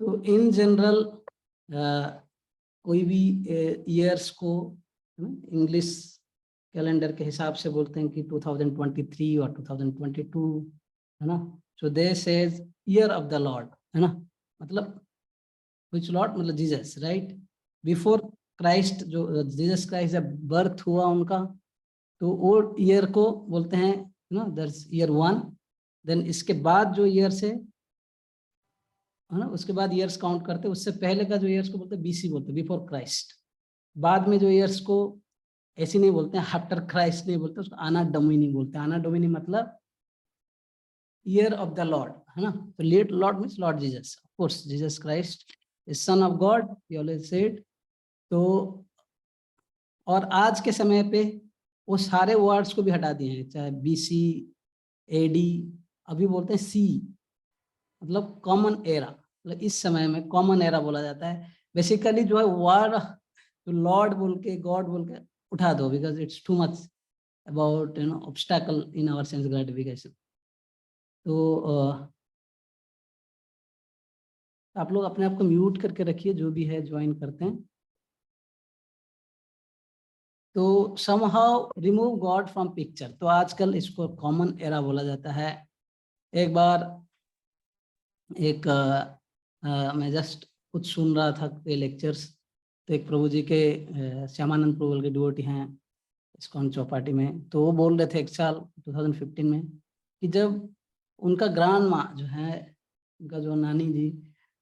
तो in general कोई भी ईयर्स को इंग्लिश कैलेंडर के हिसाब से बोलते हैं कि 2023 और 2022, है ना। So they says year of the Lord, है ना, मतलब विच लॉर्ड, मतलब जीसस, राइट। बिफोर क्राइस्ट, जो जीसस क्राइस्ट जब बर्थ हुआ उनका, तो वो ईयर को बोलते हैं ना, दैट्स ईयर 1। देन इसके बाद जो ईयर्स है ना, उसके बाद ईयर्स काउंट करते हैं, उससे पहले का जो ईयर्स को बोलते हैं बीसी बोलते हैं, बिफोर क्राइस्ट। बाद में जो ईयर्स को ऐसे नहीं बोलते हैं, आफ्टर क्राइस्ट नहीं बोलते, उसको आना डोमिनी बोलते हैं। आना डोमिनी मतलब ईयर ऑफ द लॉर्ड, है ना। तो let Lord means Lord Jesus, of course Jesus Christ is son of God, we always said. तो और आज के समय पे वो सारे वर्ड्स को भी हटा दिए हैं, चाहे बीसी, एडी, अभी बोलते हैं सी, मतलब कॉमन एरा, मतलब इस समय में कॉमन एरा बोला जाता है। बेसिकली जो है वर्ड तो लॉर्ड बोल के, गॉड बोल के उठा दो, because it's too much about obstacle in our sense gratification. तो आप लोग अपने आप को म्यूट करके रखिए, जो भी है ज्वाइन करते हैं। तो somehow remove God from picture, तो आजकल इसको कॉमन एरा बोला जाता है। एक बार मैं जस्ट कुछ सुन रहा था के लेक्चर्स, तो एक प्रभु जी के श्यामानंद प्रभु के डिवोटी हैं इस्कॉन चौपाटी में, तो वो बोल रहे थे एक साल 2015 में कि जब उनका ग्रांड माँ जो है, उनका जो नानी जी,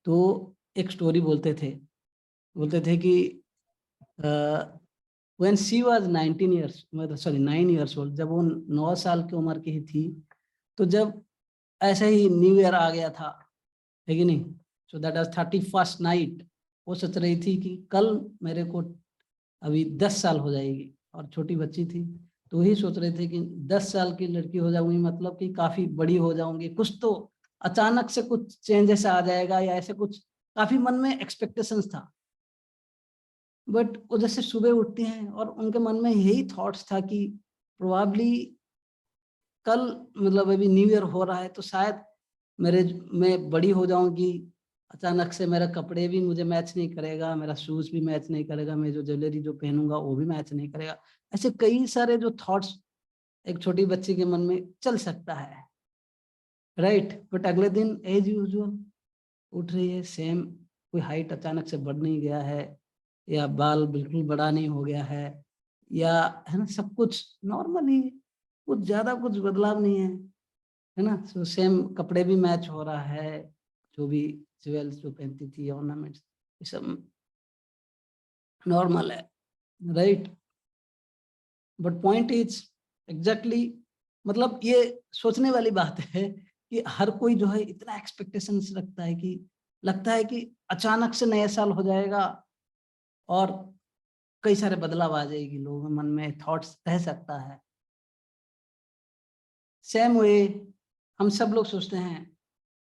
तो एक स्टोरी बोलते थे कि when she was 19 years, मतलब सॉरी 9 years old, जब वो 9 साल की उम्र की ही थी, तो जब ऐसे ही न्यू ईयर आ गया था, है कि नहीं, so that was 31st night, वो सोच रही थी कि कल मेरे को अभी 10 साल हो जाएगी, और छोटी बच्ची थी, तो वही सोच रहे थे कि 10 साल की लड़की हो जाऊंगी, मतलब कि काफी बड़ी हो जाऊंगी, कुछ तो अचानक से कुछ चेंजेस आ जाएगा, या ऐसे कुछ काफी मन में एक्सपेक्टेशंस था। बट वो जैसे सुबह उठती हैं और उनके मन में यही थॉट्स था कि प्रोबेबली कल, मतलब अभी न्यू ईयर हो रहा है, तो शायद मैं बड़ी हो जाऊंगी, अचानक से मेरा कपड़े भी मुझे मैच नहीं करेगा, मेरा शूज भी मैच नहीं करेगा, मैं जो ज्वेलरी जो पहनूंगा वो भी मैच नहीं करेगा। ऐसे कई सारे जो थॉट्स एक छोटी बच्ची के मन में चल सकता है, राइट। बट अगले दिन एज यूजुअल उठ रही है, सेम, कोई हाइट अचानक से बढ़ नहीं गया है, या बाल बिल्कुल बड़ा नहीं हो गया है, या है ना, सब कुछ नॉर्मल ही, कुछ ज्यादा कुछ बदलाव नहीं है ना। सो सेम कपड़े भी मैच हो रहा है, जो भी ज्वेल्स जो पहनती थी, ऑर्नामेंट्स, ये सब नॉर्मल है, right. But point is exactly, मतलब ये सोचने वाली बात है कि हर कोई जो है इतना एक्सपेक्टेशंस रखता है कि लगता है कि अचानक से नया साल हो जाएगा और कई सारे बदलाव आ जाएगी, लोगों के मन में थॉट्स रह सकता है। सेम वे हम सब लोग सोचते हैं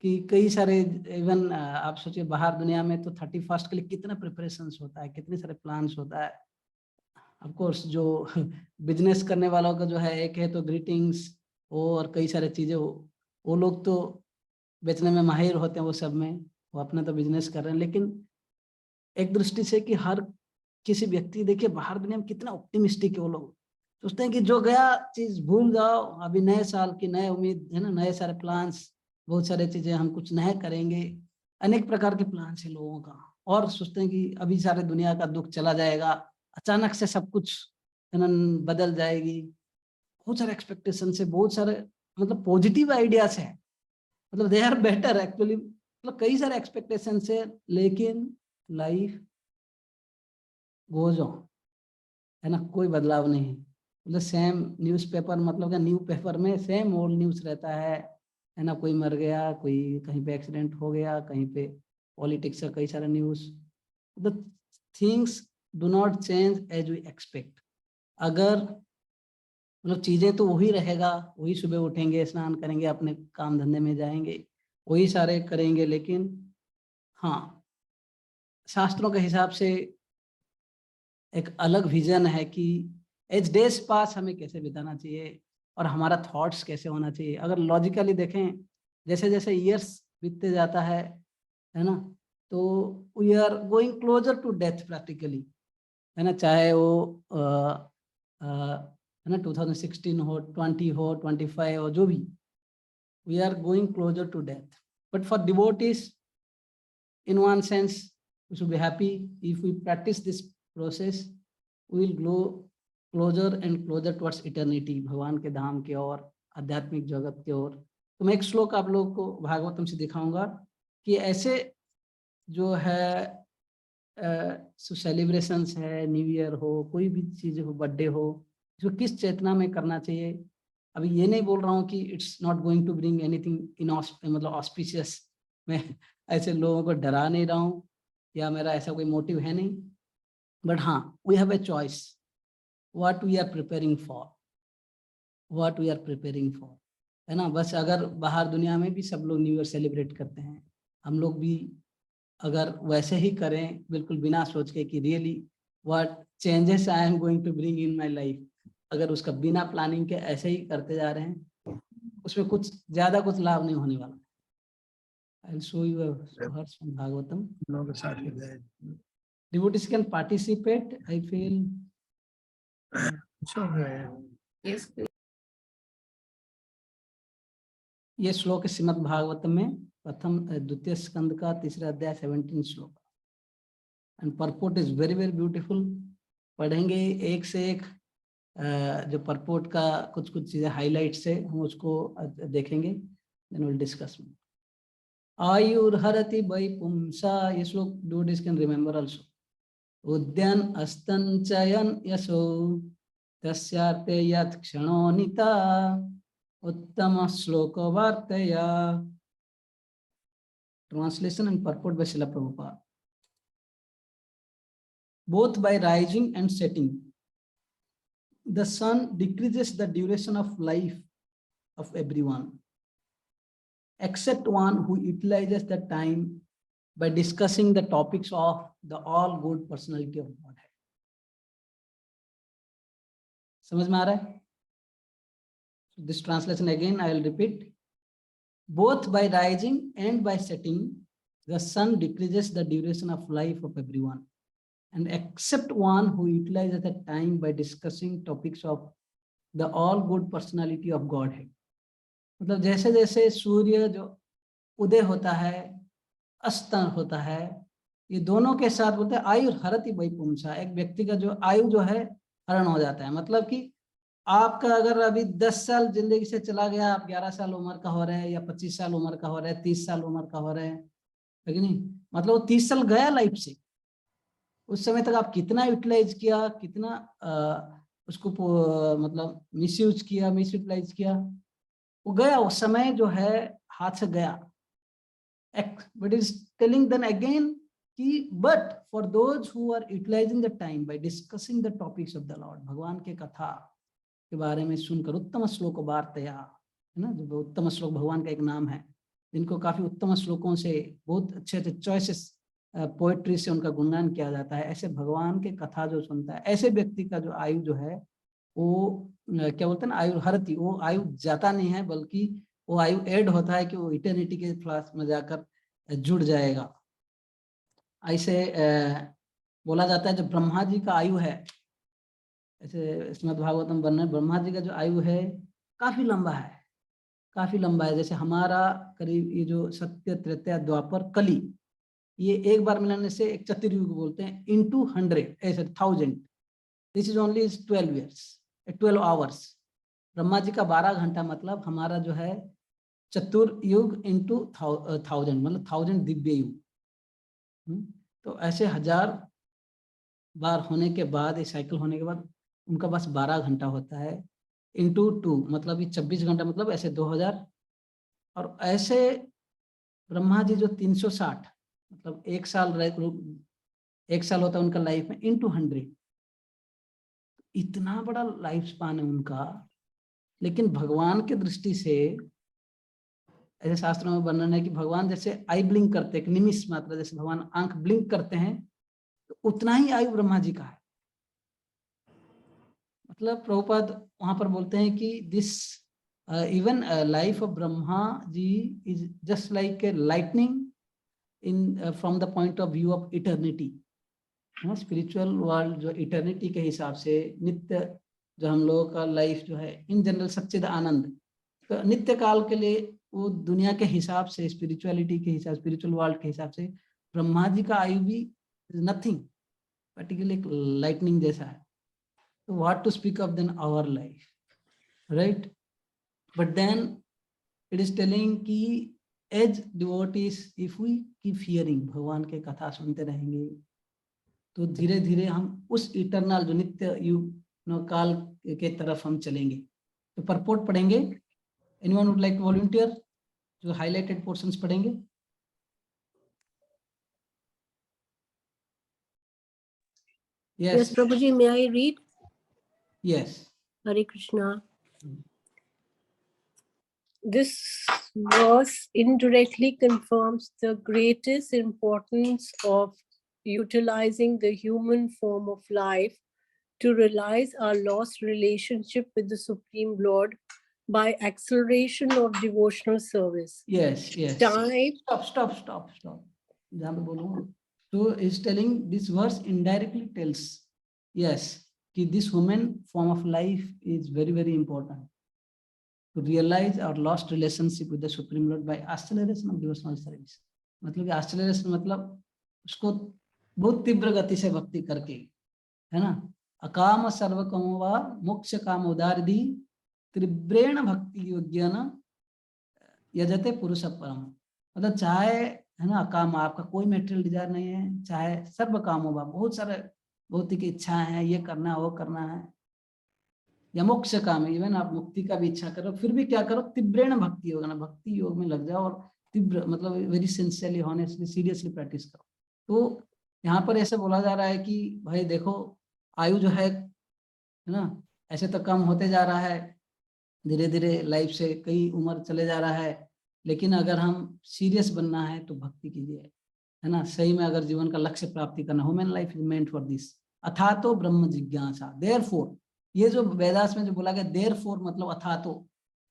कि कई सारे, इवन आप सोचिए बाहर दुनिया में तो 31st के लिए कितना प्रिपरेशंस होता है, कितने सारे प्लान्स होता है। ऑफ कोर्स जो बिजनेस करने वालों का जो है, एक है तो ग्रीटिंग्स, और कई सारे चीजें, वो लोग तो बेचने में माहिर होते हैं, वो सब में वो अपना तो बिजनेस कर रहे हैं। लेकिन एक दृष्टि से कि हर किसी व्यक्ति, देखिए बाहर दुनिया में कितना ऑप्टिमिस्टिक है, वो लोग सोचते हैं कि जो गया चीज भूल जाओ, अभी नए साल की नए उम्मीद है ना, नए सारे प्लान्स, बहुत सारे चीजें हम कुछ नए करेंगे, अनेक प्रकार के प्लान्स है लोगों का। और सोचते हैं कि अभी सारे दुनिया का दुख चला जाएगा, अचानक से सब कुछ है ना बदल जाएगी। बहुत सारे एक्सपेक्टेशन है, बहुत सारे मतलब पॉजिटिव आइडियाज है, मतलब दे आर बेटर एक्चुअली, मतलब कई सारे एक्सपेक्टेशन है, लेकिन लाइफ गोज ऑन, है ना, कोई बदलाव नहीं। मतलब सेम न्यूज़पेपर, मतलब क्या, न्यू पेपर में सेम ओल्ड न्यूज़ रहता है ना, कोई मर गया, कोई कहीं पे एक्सीडेंट हो गया, कहीं पे पॉलिटिक्स का कई सारा news, the things do not change as we expect. अगर मतलब चीजें तो वही रहेगा, वही सुबह उठेंगे, स्नान करेंगे, अपने काम धंधे में जाएंगे, वही सारे करेंगे, लेकिन हाँ, शास्त्रों के हिसाब से एक अलग विजन है कि एज डेज पास हमें कैसे बिताना चाहिए, और हमारा थॉट्स कैसे होना चाहिए। अगर लॉजिकली देखें, जैसे जैसे ईयर्स बीतते जाता है ना, तो we are going closer to death practically, है ना, चाहे वो है ना 2016 हो, 20 हो, 25 हो, जो भी, we are going closer to death. But for devotees, in one sense, we should be happy if we practice this process, we will grow closer and closer towards eternity, भगवान के धाम की ओर, आध्यात्मिक जगत की ओर. तो मैं एक श्लोक आप लोगों को भागवतम से दिखाऊंगा कि ऐसे जो है सेलिब्रेशंस है, न्यू ईयर हो, कोई भी चीज हो, बर्थडे हो, जो किस चेतना में करना चाहिए. अभी ये नहीं बोल रहा हूँ कि it's not going to bring anything in मतलब ऑस्पिशियस, मैं ऐसे लोगों को डरा नहीं रहा हूँ या मेरा ऐसा कोई मोटिव है नहीं. बट हाँ, we have a choice what we are preparing for, what we are preparing for, है ना. बस अगर बाहर दुनिया में भी सब लोग न्यू ईयर सेलिब्रेट करते हैं, हम लोग भी अगर वैसे ही करें, बिल्कुल बिना सोच के कि really what changes I am going to bring in my life, अगर उसका बिना प्लानिंग के ऐसे ही करते जा रहे हैं, उसमें कुछ ज्यादा कुछ लाभ नहीं होने वाला. I'll show you a verse from Bhagavatam. Devotees can participate, I feel. Yes. ये श्लोक है श्रीमद् भागवतम में प्रथम द्वितीय स्कंद का 3रा अध्याय 17 श्लोक. And purport is very very beautiful. पढ़ेंगे एक से एक जो परपोर्ट का कुछ कुछ चीजें हाईलाइट से हम उसको देखेंगे, देन विल डिस्कस. आयुर्हरति वै पुंसा, ये श्लोक डिवोटीज कैन रिमेंबर आल्सो. उद्यान अस्तंचयन यशो तस्यार्थे यत् क्षणोनिता उत्तम श्लोक वार्तया. Translation and purport by Srila Prabhupada. Both by rising and setting, the sun decreases the duration of life of everyone, except one who utilizes the time by discussing the topics of the all good personality of Godhead. समझ में आ रहा है? This translation again I will repeat. Both by rising and by setting, the sun decreases the duration of life of everyone, and except one who utilizes the time by discussing topics of the all good personality of Godhead. मतलब जैसे जैसे सूर्य जो उदय होता है, अस्त होता है, ये दोनों के साथ बोलते हैं आयु हरति वै पुंसा, एक व्यक्ति का जो आयु जो है हरण हो जाता है. मतलब कि आपका अगर अभी 10 साल जिंदगी से चला गया, आप 11 साल उम्र का हो रहे हैं या 25 साल उम्र का हो रहे हैं, 30 साल उम्र का हो रहे हैं, है कि नहीं. मतलब वो 30 साल गया लाइफ से. उस समय तक आप कितना यूटिलाइज किया, कितना उसको मतलब मिसयूज किया, मिस यूटिलाइज किया, वो गया, वो समय जो है हाथ से गया. But is telling then again कि but for those who are utilizing the time by discussing the topics of the Lord, भगवान के कथा के बारे में सुनकर, उत्तम श्लोक वार्तया, है ना, जो उत्तम श्लोक भगवान का एक नाम है, जिनको काफी उत्तम श्लोकों से, बहुत अच्छे अच्छे चॉइसेस पोएट्री से उनका गुणगान किया जाता है, ऐसे भगवान के कथा जो सुनता है, ऐसे व्यक्ति का जो आयु जो है वो क्या बोलते हैं ना, आयु हरति, वो आयु जाता नहीं है, बल्कि वो आयु ऐड होता है कि वो इटर्निटी के फ्लास में जाकर जुड़ जाएगा. ऐसे बोला जाता है जो ब्रह्मा जी का आयु है, ऐसे श्रीमद् भागवतम वर्णन, ब्रह्मा जी का जो आयु है काफी लंबा है, काफी लंबा है. जैसे हमारा करीब ये जो सत्य त्रेता द्वापर कली, ये एक बार मिलाने से एक चतुर्युग बोलते हैं, into 100 ऐसे 1000. This is only 12 years, 12 hours. Brahma ji का 12 घंटा, मतलब हमारा जो है चतुर्युग into 1000, मतलब 1000 दिव्य युग. तो ऐसे 1000 बार होने के बाद, ये साइकिल होने के बाद उनका बस 12 घंटा होता है, into 2 मतलब ये 24 घंटा, मतलब ऐसे 2000. और ऐसे ब्रह्मा जी जो 360 मतलब एक साल होता है उनका लाइफ में, into 100. इतना बड़ा लाइफ स्पान है उनका. लेकिन भगवान की दृष्टि से ऐसे शास्त्रों में वर्णन है कि भगवान जैसे आई ब्लिंक करते हैं, निमिष मात्रा, जैसे भगवान आंख ब्लिंक करते हैं, तो उतना ही आयु ब्रह्मा जी का है. मतलब प्रभुपाद वहां पर बोलते हैं कि this even life of Brahma ji is just like a lightning in from the point of view of eternity. Spiritual world जो इटर्निटी के हिसाब से, नित्य जो हम लोगों का लाइफ जो है इन जनरल सच्चिद आनंद, तो नित्य काल के लिए वो दुनिया के हिसाब से, स्पिरिचुअलिटी के हिसाब, स्पिरिचुअल वर्ल्ड के हिसाब से ब्रह्मा जी का आयु भी नथिंग, पर्टिकुलरली एक लाइटनिंग जैसा है. तो what to speak of then our life, right? But then it is telling कि as devotees if we keep hearing, भगवान के कथा सुनते रहेंगे तो धीरे धीरे हम उस इटरनल जो नित्य युग काल के तरफ हम चलेंगे. तो परपोर्ट पढ़ेंगे. Anyone would like to volunteer? जो हाइलाइटेड पोर्शंस पढ़ेंगे. Yes, Prabhuji, may I read? Yes. Hare Krishna. This verse indirectly confirms the greatest importance of utilizing the human form of life to realize our lost relationship with the Supreme Lord by acceleration of devotional service. Yes, yes. Time. Stop. जहाँ पे बोलूँ, so is telling, this verse indirectly tells, yes, कि this human form of life is very, very important to realize our lost relationship with the Supreme Lord by acceleration of devotional service. मतलब कि acceleration मतलब उसको बहुत तीव्र गति से भक्ति करके, है ना? अकाम सर्वकामो वा मोक्ष काम उदारधि त्रिव्रेण भक्ति योग्यन यजते पुरुष परम. मतलब चाहे, है ना, काम, आपका कोई मेटेरियल डिजायर नहीं है, चाहे सर्व कामों वा, बहुत सारे भौतिक इच्छाएं हैं, ये करना है वो करना है, या मोक्ष काम है, इवन आप मुक्ति का भी इच्छा करो, फिर भी क्या करो, तीव्रेण भक्ति योग, ना भक्ति योग में लग जाओ और तीव्र मतलब very sincerely, honestly, seriously practice करो. तो यहाँ पर ऐसे बोला जा रहा है कि भाई देखो, आयु जो है ना, ऐसे तो कम होते जा रहा है, धीरे धीरे लाइफ से कई उम्र चले जा रहा है, लेकिन अगर हम सीरियस बनना है तो भक्ति कीजिए, है ना. सही में अगर जीवन का लक्ष्य प्राप्ति करना, human life is meant for this, अथातो ब्रह्म जिज्ञासा. देयरफॉर, ये जो वेदास में जो बोला गया देयरफॉर मतलब अथातो,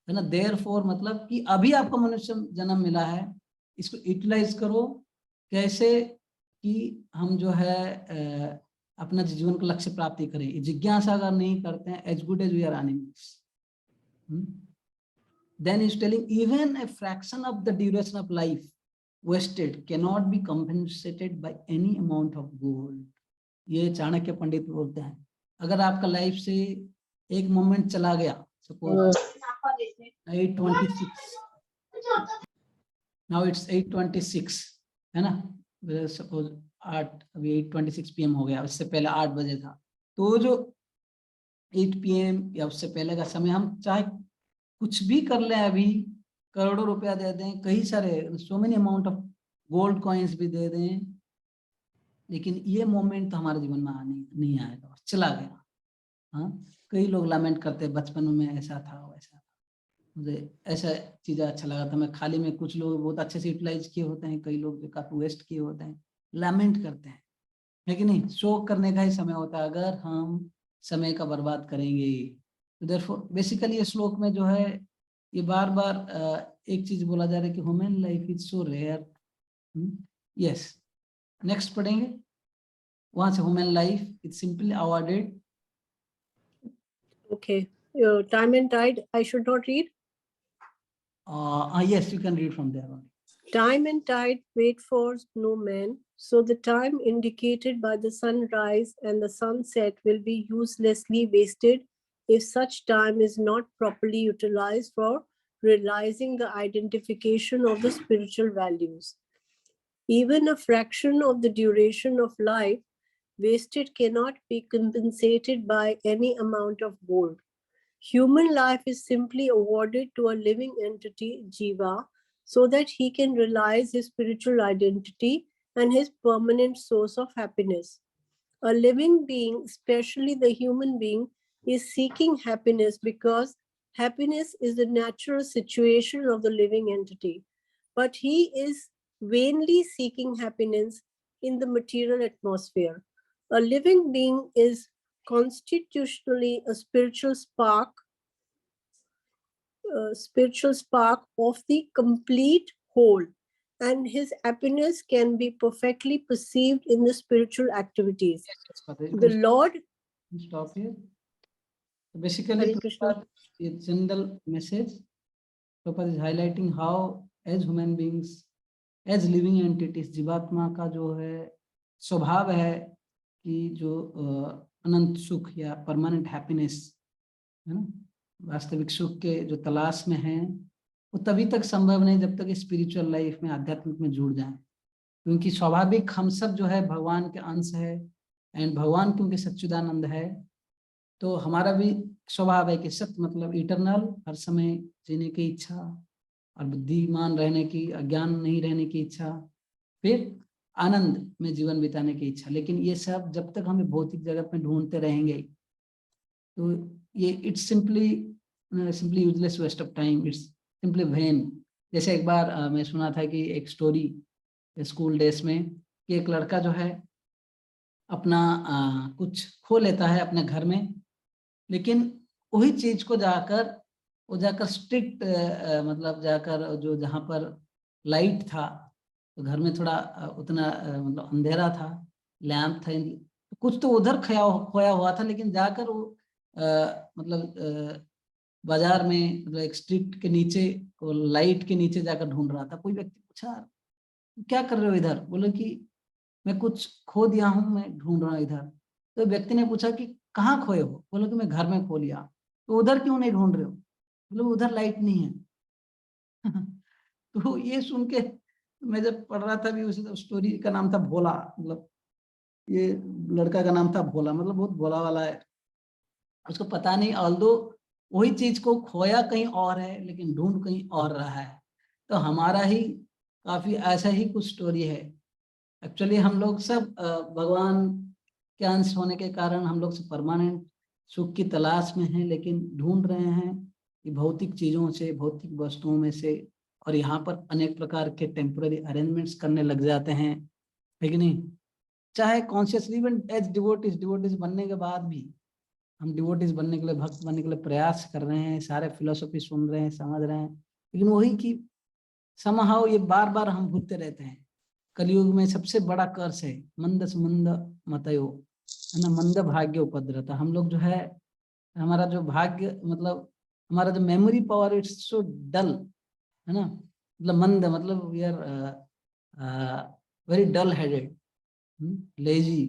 है ना. देयरफॉर मतलब कि अभी आपको मनुष्य जन्म मिला है, इसको यूटिलाइज करो. कैसे कि हम जो है अपना जीवन का लक्ष्य प्राप्ति करें. जिज्ञासा अगर नहीं करते हैं, as good as we are animals. Then he's telling even a fraction of the duration of life wasted cannot be compensated by any amount of gold. ये चाणक्य पंडित बोलते हैं, अगर आपका लाइफ से एक मोमेंट चला गया, सपोज 8:26, now it's 8:26, है ना, सपोज 8, अभी 8:26 PM हो गया, उससे पहले 8 बजे था, तो जो 8 PM या उससे पहले का समय हम चाहे कुछ भी कर लें, अभी करोड़ों रुपया दे दें, कई सारे so many amount of gold coins भी दे दें, लेकिन ये मोमेंट तो हमारे जीवन में नहीं आएगा, चला गया. हाँ, कई लोग लमेंट करते हैं, बचपन में ऐसा था वैसा था, मुझे ऐसा चीज़ अच्छा लगा था, मैं खाली में, कुछ लोग बहुत अच्छे से यूटिलाइज किए होते हैं, कई लोग जो काफी वेस्ट किए होते हैं, लमेंट करते हैं, है कि नहीं. शोक करने का ही समय होता है अगर हम समय का बर्बाद करेंगे. Therefore, बेसिकली ये श्लोक में जो है ये बार बार एक चीज बोला जा रहा है कि human life is so rare. Yes, next पढ़ेंगे वहां से. Human life is simply awarded. Okay, time and tide I should not read. Yes, you can read from there on. Time and tide wait for no man, so the time indicated by the sunrise and the sunset will be uselessly wasted if such time is not properly utilized for realizing the identification of the spiritual values. Even a fraction of the duration of life wasted cannot be compensated by any amount of gold. Human life is simply awarded to a living entity, Jiva, so that he can realize his spiritual identity and his permanent source of happiness. A living being, especially the human being, is seeking happiness because happiness is the natural situation of the living entity. But he is vainly seeking happiness in the material atmosphere. A living being is constitutionally a spiritual spark of the complete whole, and his happiness can be perfectly perceived in the spiritual activities. The Lord. Stop here. So basically, Hare Krishna. a general message. Prabhupada is highlighting how, as human beings, as living entities, जीवात्मा का जो है स्वभाव है कि जो अनंत सुख या परमानेंट हैप्पीनेस है ना, वास्तविक सुख के जो तलाश में है, वो तभी तक संभव नहीं जब तक स्पिरिचुअल लाइफ में, आध्यात्मिक में जुड़ जाए, क्योंकि स्वाभाविक हम सब जो है भगवान के अंश है, एंड भगवान क्योंकि सच्चिदानंद है, तो हमारा भी स्वभाव है कि सत्य मतलब इटरनल, हर समय जीने की इच्छा, और बुद्धिमान रहने की, अज्ञान नहीं रहने की इच्छा, फिर आनंद में जीवन बिताने की इच्छा। लेकिन ये सब जब तक हमें भौतिक जगत में ढूंढते रहेंगे, तो ये it's simply useless waste of time, it's simply vain. जैसे एक बार मैं सुना था कि एक स्टोरी स्कूल डेज में, कि एक लड़का जो है अपना कुछ खो लेता है अपने घर में, लेकिन वही चीज को जाकर स्ट्रिक्ट मतलब जाकर जो जहाँ पर लाइट था, तो घर में थोड़ा उतना मतलब अंधेरा था, लैंप था, कुछ तो उधर खोया हुआ था, लेकिन जाकर वो मतलब बाजार में मतलब एक स्ट्रीट के नीचे, लाइट के नीचे जाकर ढूंढ रहा था। कोई व्यक्ति पूछा, क्या कर रहे हो इधर? बोले कि मैं कुछ खो दिया हूँ, मैं ढूंढ रहा हूँ इधर। तो व्यक्ति ने पूछा कि कहाँ खोए हो? बोले कि मैं घर में खो लिया। तो उधर क्यों नहीं ढूंढ रहे हो? बोले उधर लाइट नहीं है। तो ये सुन के मैं जब पढ़ रहा था भी, उस स्टोरी का नाम था भोला, मतलब ये लड़का का नाम था भोला, मतलब बहुत भोला वाला है, उसको पता नहीं, ऑल्दो वही चीज को खोया कहीं और है, लेकिन ढूंढ कहीं और रहा है। तो हमारा ही काफी ऐसा ही कुछ स्टोरी है। एक्चुअली हम लोग सब भगवान के अंश होने के कारण हम लोग सब परमानेंट सुख की तलाश में हैं, लेकिन ढूंढ रहे हैं कि भौतिक चीजों से, भौतिक वस्तुओं में से, और यहाँ पर अनेक प्रकार के टेम्पररी अरेंजमेंट्स करने लग जाते हैं, है कि नहीं? चाहे कॉन्शियसली, इवन एज डिवोटीज बनने के बाद भी हम डिवोटीज बनने के लिए, भक्त बनने के लिए प्रयास कर रहे हैं, सारे फिलोसफी सुन रहे हैं, समझ रहे हैं, लेकिन वही कि समहाउ ये बार बार हम भूलते रहते हैं। कलयुग में सबसे बड़ा कर्स है मंद सुमंद मतयो, है ना, मंद भाग्य उपद्रता। हम लोग जो है, हमारा जो भाग्य मतलब हमारा जो memory power, it's so dull, है ना, मतलब मंद मतलब we are very dull headed, lazy,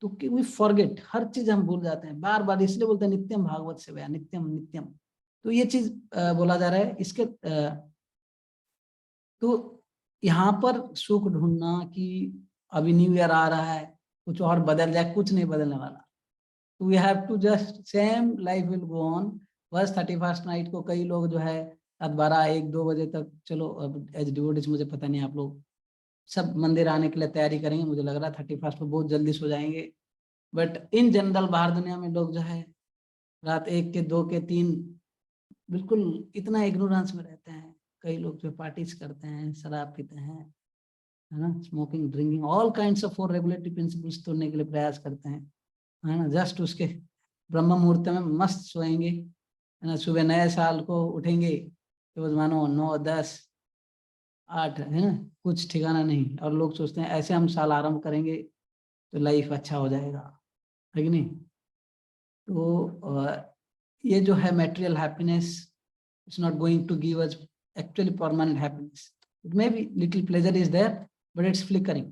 तो कि वी फॉरगेट, हर चीज हम भूल जाते हैं बार बार, इसलिए बोलते हैं नित्यम भागवत सेवया, नित्यम नित्यम। तो ये चीज बोला जा रहा है इसके तो यहाँ पर सुख ढूंढना कि अभी न्यू ईयर आ रहा है, कुछ और बदल जाए, कुछ नहीं बदलने वाला। तो we have to just same life will go on. बस 31st नाइट को कई लोग जो है रात 12-1-2 बजे तक, चलो अब एज डिवोटीज मुझे पता नहीं, आप लोग सब मंदिर आने के लिए तैयारी करेंगे, मुझे लग रहा है 31st को बहुत जल्दी सो जाएंगे, बट इन जनरल बाहर दुनिया में लोग जो है रात 1 के 2 के 3 बिल्कुल इतना इग्नोरेंस में रहते हैं। कई लोग जो पार्टीज करते हैं, शराब पीते हैं, है ना, smoking, drinking, all kinds of 4 regulatory principles तोड़ने के लिए प्रयास करते हैं, है ना, जस्ट उसके ब्रह्म मुहूर्त में मस्त सोएंगे, है ना, सुबह नए साल को उठेंगे तो बस मानो 9, 10, 8, है ना, कुछ ठिकाना नहीं। और लोग सोचते हैं ऐसे हम साल आरंभ करेंगे तो लाइफ अच्छा हो जाएगा, है कि नहीं? तो ये जो है material happiness, it's not going to give us actually permanent happiness. It may be little pleasure is there, but it's flickering.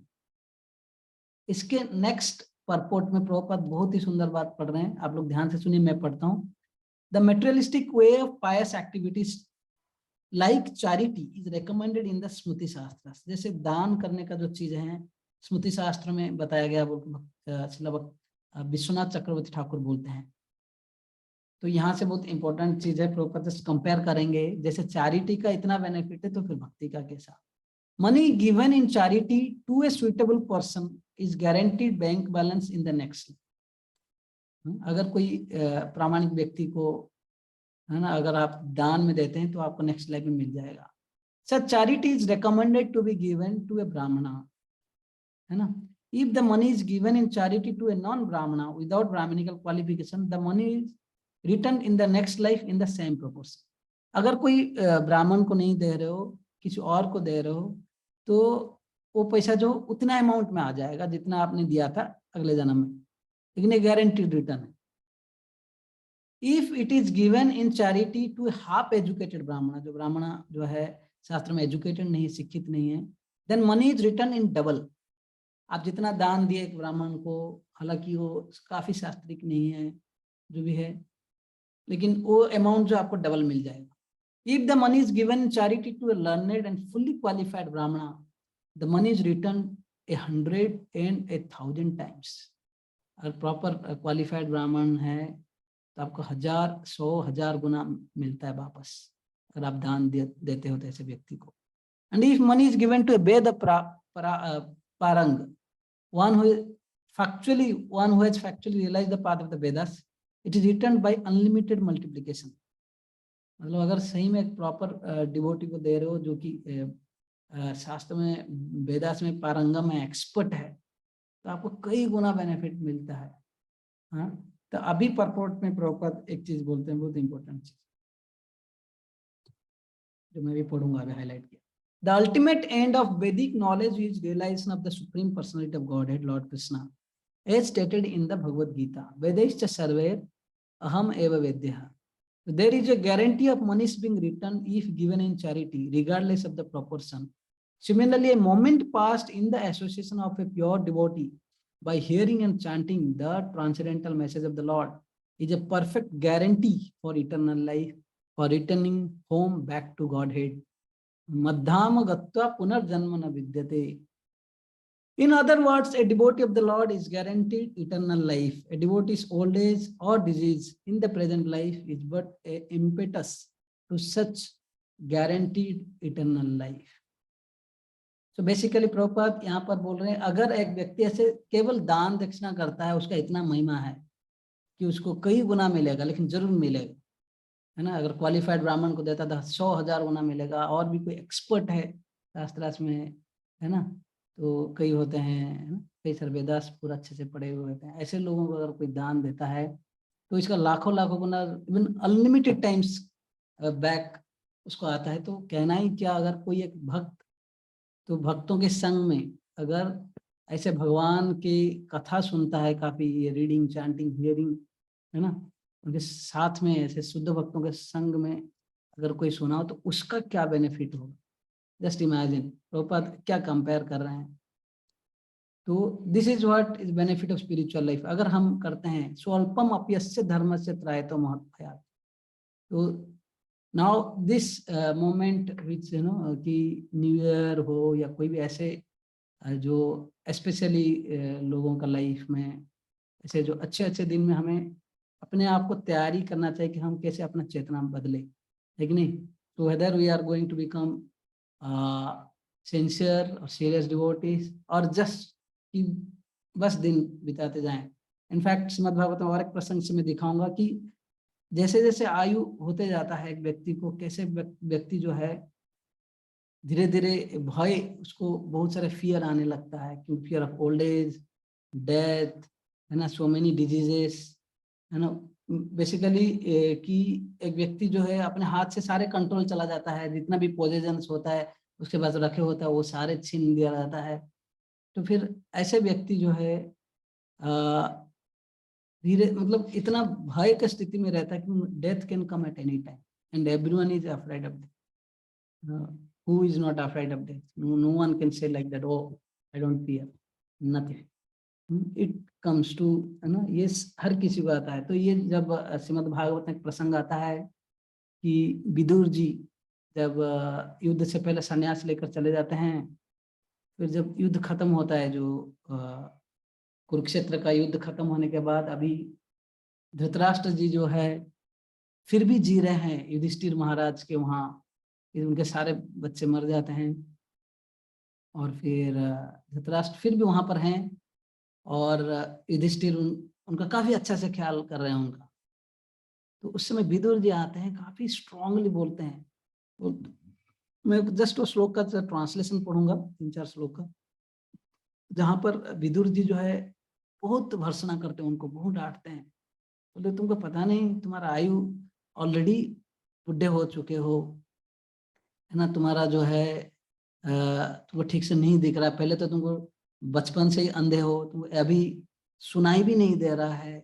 इसके नेक्स्ट परपोर्ट में प्रभुपाद बहुत ही सुंदर बात पढ़ रहे हैं, आप लोग ध्यान से सुनिए, मैं पढ़ता हूँ। The materialistic way of pious activities like charity is recommended in the स्मृति शास्त्र। जैसे दान करने का जो चीज है स्मृति शास्त्र में बताया गया, विश्वनाथ चक्रवर्ती ठाकुर बोलते हैं। तो यहाँ से बहुत इंपॉर्टेंट चीज है, प्रभुपाद जस्ट कंपेयर करेंगे, जैसे चैरिटी का इतना बेनिफिट है तो फिर भक्ति का कैसा। Money given in charity to a suitable person is guaranteed bank balance in the next. अगर कोई प्रामाणिक व्यक्ति को, है ना, अगर आप दान में देते हैं तो आपको नेक्स्ट लाइफ में मिल जाएगा। Such charity is recommended to be given to a brahmana, है ना। If the money is given in charity to a non-Brahmana without Brahminical qualification, the money is returned in the next life in the same proportion. अगर कोई ब्राह्मण को नहीं दे रहे हो, किसी और को दे रहे हो, तो वो पैसा जो उतना अमाउंट में आ जाएगा जितना आपने दिया था अगले जन्म में, लेकिन ये गारंटीड रिटर्न है। If it is given in charity to half educated brahmin, जो ब्राह्मण जो है शास्त्र में एजुकेटेड नहीं, शिक्षित नहीं है, then money is return in double. आप जितना दान दिए एक ब्राह्मण को, हालांकि वो काफी शास्त्रिक नहीं है जो भी है, लेकिन वो अमाउंट जो आपको डबल मिल जाएगा। If the money is given in charity to a learned and fully qualified brahmin, the money is return 100 and 1000 times. अगर प्रॉपर क्वालिफाइड ब्राह्मण है तो आपको 1000, 100, 1000 गुना मिलता है वापस, अगर आप दान देते हो तो ऐसे व्यक्ति को। And if money is given to a Veda parang, one who has factually realized the path of the Vedas, it is returned by unlimited multiplication। मतलब अगर सही में एक प्रॉपर डिवोटी को दे रहे हो जो कि शास्त्र में, वेदास में पारंगम है, एक्सपर्ट है, तो आपको कई गुना बेनिफिट मिलता है। हाँ, तो अभी परपोर्ट में प्रॉपर एक चीज बोलते हैं, बहुत इंपॉर्टेंट चीज जो मैं भी पढ़ूंगा, अभी हाईलाइट किया। The ultimate end of Vedic knowledge is realization of the Supreme Personality of Godhead, Lord Krishna, as stated in the Bhagavad Gita. Vedaischa sarver aham eva vedyah. So there is a guarantee of money being returned if given in charity, regardless of the proportion. Similarly, a moment passed in the association of a pure devotee by hearing and chanting the transcendental message of the Lord is a perfect guarantee for eternal life, for returning home back to Godhead. Madhyam gatva punarjanma na vidyate. In other words, a devotee of the Lord is guaranteed eternal life. A devotee's old age or disease in the present life is but an impetus to such guaranteed eternal life. So basically Prabhupada यहाँ पर बोल रहे हैं, अगर एक व्यक्ति ऐसे केवल दान दक्षिणा करता है, उसका इतना महिमा है कि उसको कई गुना मिलेगा, लेकिन जरूर मिलेगा, है ना। अगर क्वालिफाइड ब्राह्मण को देता था 100,000 गुना मिलेगा, और भी कोई एक्सपर्ट है शास्त्रार्थ में, है ना, तो कई होते हैं, है ना, कई सारे वेदास पूरा अच्छे से पढ़े हुए होते हैं, ऐसे लोगों को अगर कोई दान देता है तो इसका लाखों लाखों गुना, इवन अनलिमिटेड टाइम्स बैक उसको आता है। तो कहना ही क्या, अगर कोई एक भक्त, तो भक्तों के संग में अगर ऐसे भगवान की कथा सुनता है, काफी रीडिंग, चैंटिंग, हियरिंग, है ना, उनके साथ में ऐसे शुद्ध भक्तों के संग में अगर कोई सुना हो तो उसका क्या बेनिफिट होगा। जस्ट इमेजिन, प्रभुपाद क्या कंपेयर कर रहे हैं। तो this is what is benefit of spiritual life. अगर हम करते हैं स्वल्पम अप्यस्य धर्म से त्रायतो महत्भयात्। तो now this moment which you know कि न्यू ईयर हो या कोई भी ऐसे जो स्पेशली लोगों का लाइफ में ऐसे जो अच्छे अच्छे दिन में हमें अपने आप को तैयारी करना चाहिए कि हम कैसे अपना चेतना बदले, है कि नहीं। तो whether we are going to become sincere और सीरियस डिवोटीज, और जस्ट कि बस दिन बिताते जाएं। इनफैक्ट श्रीमद् भागवत में और एक प्रसंग से मैं दिखाऊंगा कि जैसे जैसे आयु होते जाता है एक व्यक्ति को, कैसे व्यक्ति जो है धीरे धीरे भय, उसको बहुत सारे फियर आने लगता है, क्योंकि fear of old age, death, है ना, सो मेनी डिजीजेस, है ना। बेसिकली कि एक व्यक्ति जो है अपने हाथ से सारे कंट्रोल चला जाता है, जितना भी पोजेशंस होता है उसके पास रखे होता है वो सारे छीन दिया जाता है। तो फिर ऐसे व्यक्ति जो है धीरे, मतलब इतना भय की स्थिति में रहता है कि death can come at any time and everyone is afraid of death. Who is not afraid of death? No one can say like that, oh I don't fear, nothing. It comes to, है ना, ये हर किसी को आता है। तो ये जब श्रीमद् भागवत में प्रसंग आता है कि विदुर जी जब युद्ध से पहले संन्यास लेकर चले जाते हैं, फिर जब युद्ध खत्म होता है, जो कुरुक्षेत्र का युद्ध खत्म होने के बाद अभी धृतराष्ट्र जी जो है फिर भी जी रहे हैं युधिष्ठिर महाराज के वहाँ, उनके सारे बच्चे मर जाते हैं, और फिर धृतराष्ट्र फिर भी वहां पर हैं, और युधिष्ठिर उनका काफी अच्छा से ख्याल कर रहे हैं उनका। तो उस समय विदुर जी आते हैं, काफी स्ट्रांगली बोलते हैं। तो मैं जस्ट वो श्लोक का ट्रांसलेशन पढ़ूंगा, 3-4 श्लोक का, जहां पर विदुर जी जो है बहुत भर्त्सना करते हैं, उनको बहुत डांटते हैं, बोले तुमको पता नहीं, तुम्हारा आयु ऑलरेडी बुढ़े हो चुके हो, है ना, तुम्हारा जो है तुमको ठीक से नहीं दिख रहा, पहले तो तुमको बचपन से ही अंधे हो, तुमको अभी सुनाई भी नहीं दे रहा है,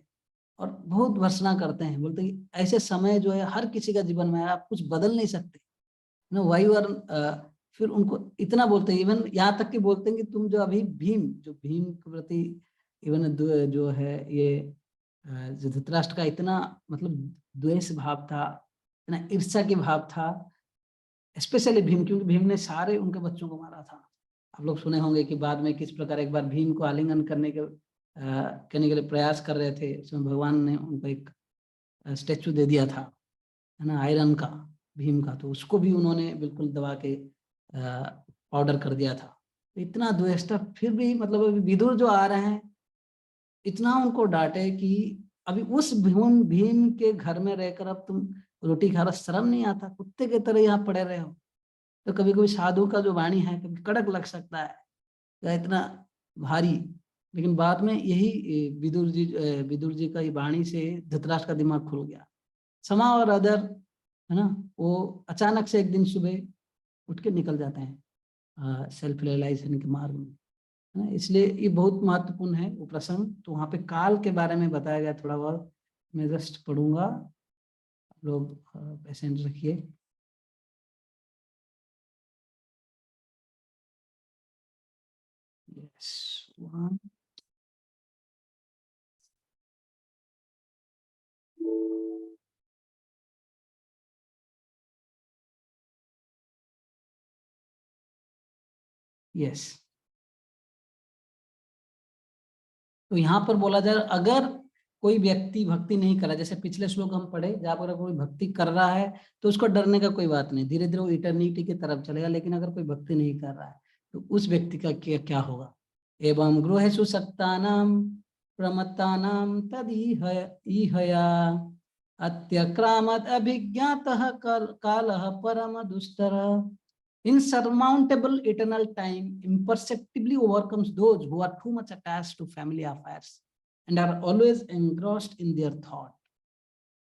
और बहुत भर्त्सना करते हैं। बोलते हैं कि ऐसे समय जो है हर किसी का जीवन में है, आप कुछ बदल नहीं सकते ना, वायु और फिर उनको इतना बोलते हैं, इवन यहाँ तक कि बोलते हैं कि तुम जो अभी भीम के प्रति इवन जो है ये जो धृतराष्ट्र का इतना मतलब द्वेष भाव था, इतना ईर्ष्या के भाव था, स्पेशली भीम, क्योंकि भीम ने सारे उनके बच्चों को मारा था। आप लोग सुने होंगे कि बाद में किस प्रकार एक बार भीम को आलिंगन करने के लिए प्रयास कर रहे थे, उसमें भगवान ने उनको एक स्टेचू दे दिया था, है ना, आयरन का, भीम का, तो उसको भी उन्होंने बिल्कुल दबा के ऑर्डर कर दिया था। तो इतना द्वेष था, फिर भी मतलब अभी विदुर जो आ रहे हैं इतना उनको डांटे कि अभी उस भीम के घर में रहकर अब तुम रोटी खा रहे, शर्म नहीं आता, कुत्ते की तरह यहाँ पड़े रहे हो। तो कभी कभी साधु का जो वाणी है कभी कड़क लग सकता है या इतना भारी, लेकिन बाद में यही विदुर जी का वाणी से धृतराष्ट्र का दिमाग खुल गया। समा और अदर, है ना, वो अचानक से एक दिन सुबह उठ के निकल जाते हैं सेल्फ रियलाइजेशन के मार्ग में, है ना। इसलिए ये बहुत महत्वपूर्ण है वो प्रसंग। तो वहाँ पे काल के बारे में बताया गया, थोड़ा बहुत मैं जस्ट पढ़ूंगा, आप लोग पेशेंस रखिए। Yes, one, yes. तो यहाँ पर बोला जाए, अगर कोई व्यक्ति भक्ति नहीं कर रहा, जैसे पिछले श्लोक हम पढ़े, जहाँ पर कोई भक्ति कर रहा है तो उसको डरने का कोई बात नहीं, धीरे धीरे वो इटर्निटी की तरफ चलेगा। लेकिन अगर कोई भक्ति नहीं कर रहा है तो उस व्यक्ति का क्या होगा। एवं गृहेषु सक्तानां प्रमत्तानां तदीहया अत्यक्रामत् अभिज्ञातः कालः परम दुष्टरः। Insurmountable eternal time imperceptibly overcomes those who are too much attached to family affairs and are always engrossed in their thought.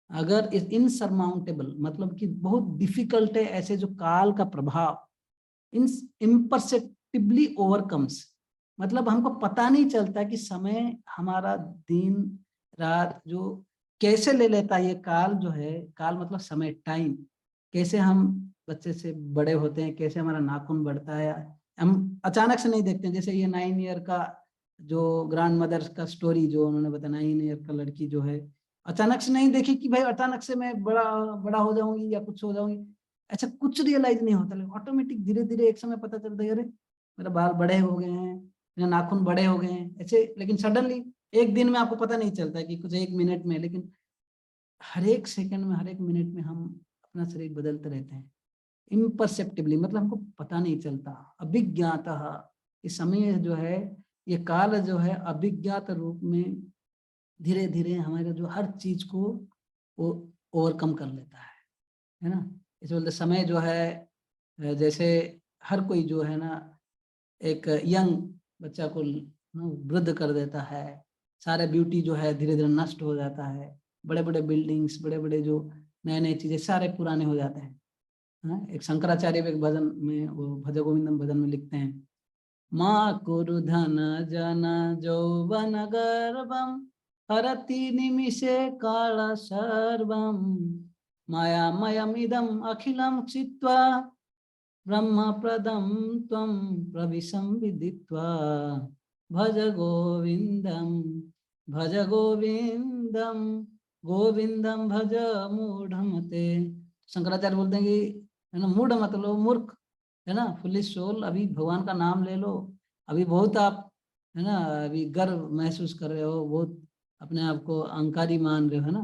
अगर इस इनसरमाउंटेबल मतलब कि बहुत डिफिकल्ट है, ऐसे जो काल का प्रभाव इम्परसेप्टिबली ओवरकम्स, मतलब हमको पता नहीं चलता कि समय हमारा दिन रात जो कैसे ले लेता है। ये काल जो है, काल मतलब समय, टाइम, कैसे हम बच्चे से बड़े होते हैं, कैसे हमारा नाखून बढ़ता है, हम अचानक से नहीं देखते हैं। जैसे ये 9 ईयर का जो ग्रैंड मदर का स्टोरी जो उन्होंने बताया, 9 ईयर का लड़की जो है अचानक से नहीं देखी कि भाई अचानक से मैं बड़ा बड़ा हो जाऊंगी या कुछ हो जाऊंगी, ऐसा कुछ रियलाइज नहीं होता, लेकिन ऑटोमेटिक धीरे धीरे एक समय पता चलता है अरे मेरा बाल बड़े हो गए हैं, मेरे नाखून बड़े हो गए हैं, ऐसे। लेकिन सडनली एक दिन में आपको पता नहीं चलता है कि कुछ एक मिनट में, लेकिन हर एक सेकंड में, हर एक मिनट में हम अपना शरीर बदलते रहते हैं इम्परसेप्टिबली, मतलब हमको पता नहीं चलता। अभिज्ञातः, इस समय जो है, ये काल जो है अभिज्ञात रूप में धीरे धीरे हमारे जो हर चीज को वो ओवरकम कर लेता है ना। इस बोलते समय जो है, जैसे हर कोई जो है ना एक यंग बच्चा को वृद्ध कर देता है, सारे ब्यूटी जो है धीरे धीरे नष्ट हो जाता है, बड़े बड़े बिल्डिंग्स, बड़े बड़े जो नए नए चीजें सारे पुराने हो जाते हैं। एक शंकराचार्य एक भजन में, वो भज गोविंदम भजन में लिखते हैं, माँ कुरु धन जन जौवन गर्भम हरति निमिषे काल सर्वम मायामयमिदं अखिलं चित्वा ब्रह्म प्रदम त्वं प्रविशं विदित्वा भज गोविंदम भज गोविंदम गोविंदम भज मूढ़मते। शंकराचार्य बोलते हैं कि है ना, मूढ़ मत लो, मूर्ख, है ना, फुलिश सोल, अभी भगवान का नाम ले लो। अभी बहुत आप, है ना, अभी गर्व महसूस कर रहे हो, बहुत अपने आप को अहंकारी मान रहे हो, है ना,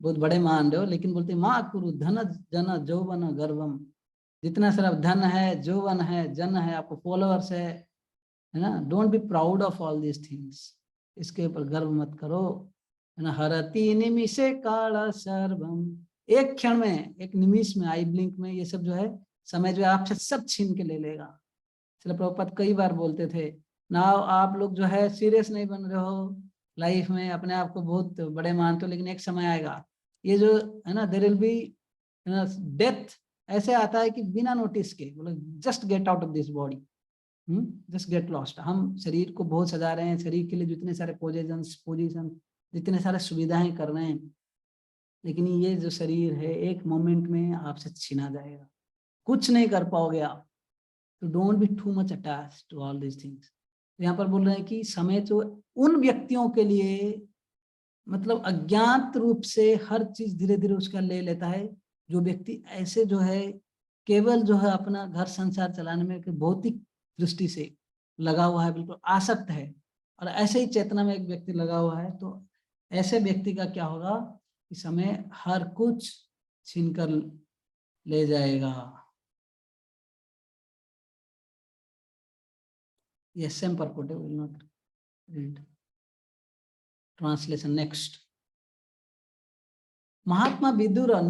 बहुत बड़े मान रहे हो। लेकिन बोलते माँ कुरु धन जन जौवन गर्वम, जितना सारा धन है, जौवन है, जन है, आपको फॉलोअर्स है ना, don't be proud of all these things, इसके ऊपर गर्व मत करो, है ना। हरति निमिषे काल सर्वम, एक क्षण में, एक निमिष में, आई ब्लिंक में ये सब जो है समय जो है आपसे सब छीन के ले लेगा। श्रील प्रभुपाद कई बार बोलते थे ना, आप लोग जो है सीरियस नहीं बन रहे हो लाइफ में, अपने आप को बहुत बड़े मानते हो, लेकिन एक समय आएगा ये जो है ना, देयर विल बी, है ना, डेथ ऐसे आता है कि बिना नोटिस के, बोले just get out of this body, just get lost. हम शरीर को बहुत सजा रहे हैं, शरीर के लिए जितने सारे पोजीशन जितने सारे सुविधाएं कर रहे हैं, लेकिन ये जो शरीर है एक मोमेंट में आपसे छीना जाएगा, कुछ नहीं कर पाओगे आप। तो don't be too much attached to all these things. यहाँ पर बोल रहे हैं कि समय तो उन व्यक्तियों के लिए, मतलब अज्ञात रूप से हर चीज धीरे धीरे उसका ले लेता है, जो व्यक्ति ऐसे जो है केवल जो है अपना घर संसार चलाने में भौतिक दृष्टि से लगा हुआ है, बिल्कुल आसक्त है, और ऐसे ही चेतना में एक व्यक्ति लगा हुआ है, तो ऐसे व्यक्ति का क्या होगा कि समय हर कुछ छीन कर ले जाएगा। Yes, same purport, I will not read. Translation next. Mahatma Vidura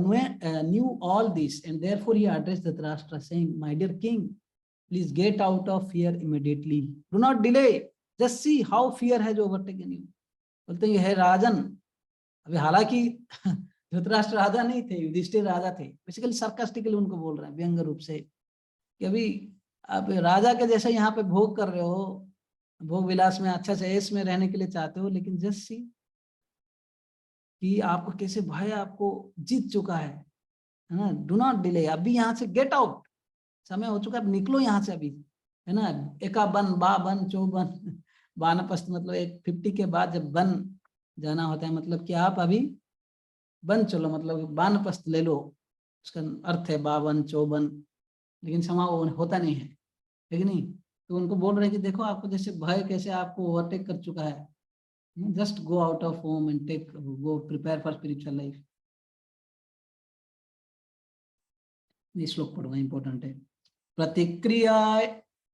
knew all this, and therefore he addressed Dhritarashtra saying, "My dear king, please get out of fear immediately. Do not delay. Just see how fear has overtaken you." बोलते हैं हे राजन, अभी हालांकि धृतराष्ट्र राजा नहीं थे, युधिष्ठिर राजा थे, basically sarcastically उनको बोल रहे हैं व्यंग रूप से कि अभी आप राजा के जैसे यहाँ पे भोग कर रहे हो, भोग विलास में अच्छा से ऐश में रहने के लिए चाहते हो, लेकिन जस्ट सी कि आपको कैसे भय आपको जीत चुका है ना। डू नॉट डिले, अभी यहाँ से गेट आउट, समय हो चुका है, निकलो यहाँ से अभी, है ना। एका बन बा बन चौबन बानपस्त, मतलब एक 50 के बाद जब बन जाना होता है, मतलब कि आप अभी बन चलो, मतलब बानपस्त ले लो, उसका अर्थ है बावन चौबन, लेकिन समा वो होता नहीं है, ठीक नहीं। तो उनको बोल रहे हैं कि देखो आपको जैसे भय कैसे आपको ओवरटेक कर चुका है, just go out of home and go prepare for spiritual life. ये श्लोक पढ़ना इंपॉर्टेंट है। प्रतिक्रिया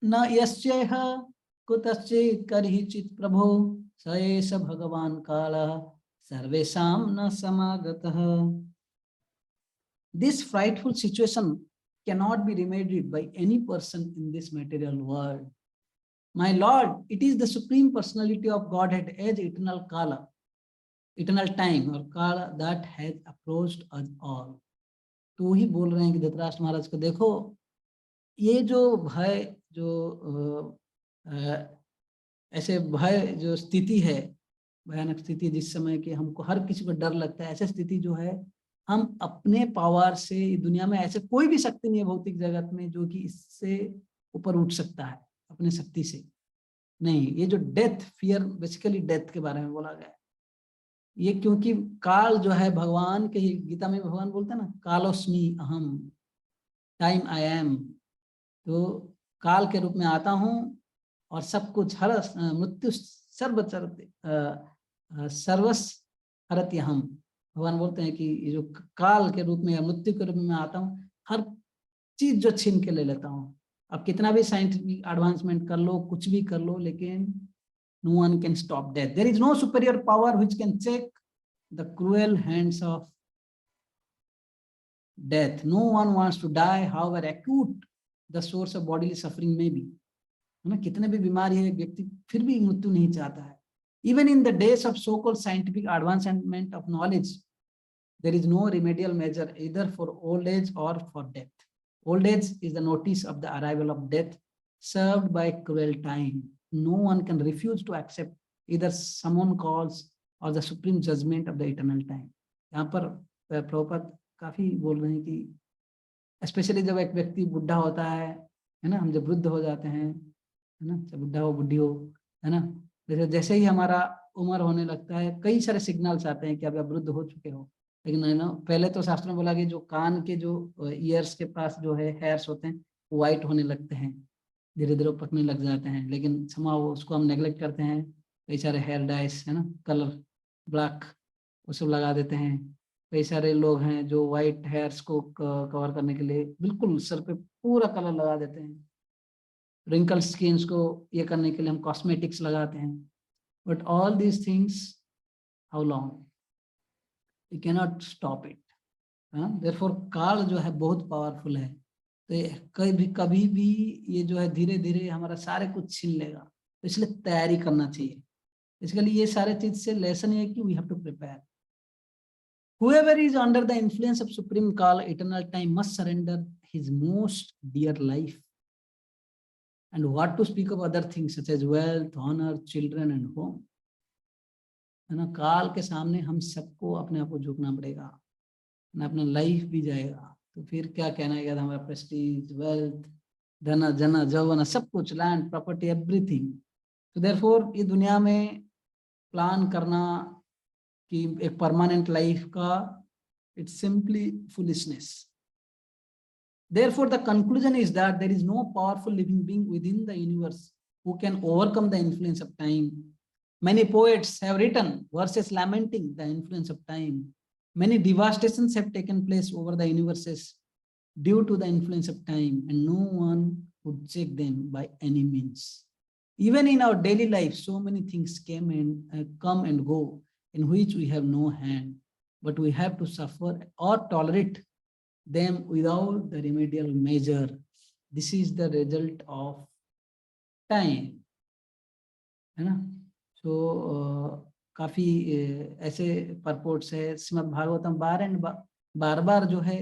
न यस्यैह कुतश्चित् कर्हिचित् प्रभो स एष भगवान् कालः सर्वेषां न समागतः। This frightful situation cannot be remedied by any person in this material world. My Lord, it is the Supreme Personality of Godhead as eternal Kala, eternal time or Kala that has approached us all. तो ही बोल रहे हैं कि धृतराष्ट्र महाराज को देखो, ये जो भय, जो ऐसे भय जो स्थिति है, भयानक स्थिति जिस समय कि हमको हर किसी को डर लगता है, ऐसी स्थिति जो है, हम अपने पावर से दुनिया में ऐसे कोई भी शक्ति नहीं है भौतिक जगत में जो कि इससे ऊपर उठ सकता है अपने शक्ति से नहीं। ये जो डेथ फियर, बेसिकली डेथ के बारे में बोला गया है, ये क्योंकि काल जो है भगवान के ही, गीता में भगवान बोलते हैं ना, कालोस्मि अहम, टाइम आई एम। तो काल के रूप में आता हूँ और सब कुछ हर मृत्यु सर्वस हरति हम। भगवान बोलते हैं कि ये जो काल के रूप में या मृत्यु के रूप में आता हूँ, हर चीज जो छीन के ले लेता हूँ। अब कितना भी साइंटिफिक एडवांसमेंट कर लो, कुछ भी कर लो, लेकिन no one can stop death. There is no superior power which can check the cruel hands of death. No one wants to die, however acute the source of bodily suffering may be. है ना, कितने भी बीमारी है व्यक्ति फिर भी मृत्यु नहीं चाहता है। Even in the days of so-called scientific advancement of knowledge, there is no remedial measure either for old age or for death. Old age is the notice of the arrival of death served by cruel time. No one can refuse to accept either someone calls or the supreme judgment of the eternal time. यहाँ पर प्रभुपाद काफी बोल रहे हैं कि specially जब एक व्यक्ति बुढ़ा होता है ना, हम जब वृद्ध हो जाते हैं, है ना, चाहे बुढ़ा हो बुढ़ी हो, है ना, जैसे ही हमारा उम्र होने लगता है कई सारे सिग्नल्स आते हैं कि अब आप वृद्ध हो चुके हो। लेकिन है ना, पहले तो शास्त्र में बोला कि जो कान के जो ईयर्स के पास जो है हेयर्स होते हैं वो व्हाइट होने लगते हैं, धीरे धीरे पकने लग जाते हैं, लेकिन समाव उसको हम नेग्लेक्ट करते हैं। कई सारे हेयर डाइस, है ना, कलर ब्लैक वो सब लगा देते हैं। कई सारे लोग हैं जो व्हाइट हेयर्स को कवर करने के लिए बिल्कुल सर पे पूरा कलर लगा देते हैं। रिंकल स्किन्स को ये करने के लिए हम कॉस्मेटिक्स लगाते हैं। But all these things, how long? You cannot stop it. Therefore काल जो है बहुत पावरफुल है, तो कभी भी ये जो है धीरे धीरे हमारा सारे कुछ छीन लेगा, तो इसलिए तैयारी करना चाहिए। इसके ये सारे चीज से लेसन है कि we have to prepare. Whoever is under the influence of supreme Kal, eternal time, must surrender his most dear life. And what to speak of other things such as wealth, honor, children and home. है ना, काल के सामने हम सबको अपने आप को झुकना पड़ेगा, ना अपना लाइफ भी जाएगा, तो फिर क्या कहना है यार, हमारा प्रेस्टीज, वेल्थ, धन जन जौवन, सब कुछ, लैंड प्रॉपर्टी, एवरीथिंग। तो देयरफॉर ये दुनिया में प्लान करना कि एक परमानेंट लाइफ का, it's simply foolishness. Therefore, the conclusion is that there is no powerful living being within the universe who can overcome the influence of time. Many poets have written verses lamenting the influence of time. Many devastations have taken place over the universes due to the influence of time, and no one could check them by any means. Even in our daily life, so many things come and go in which we have no hand, but we have to suffer or tolerate them without the remedial measure. This is the result of time, है ना। So काफी ऐसे purports है श्रीमद् भागवतम, बार बार जो है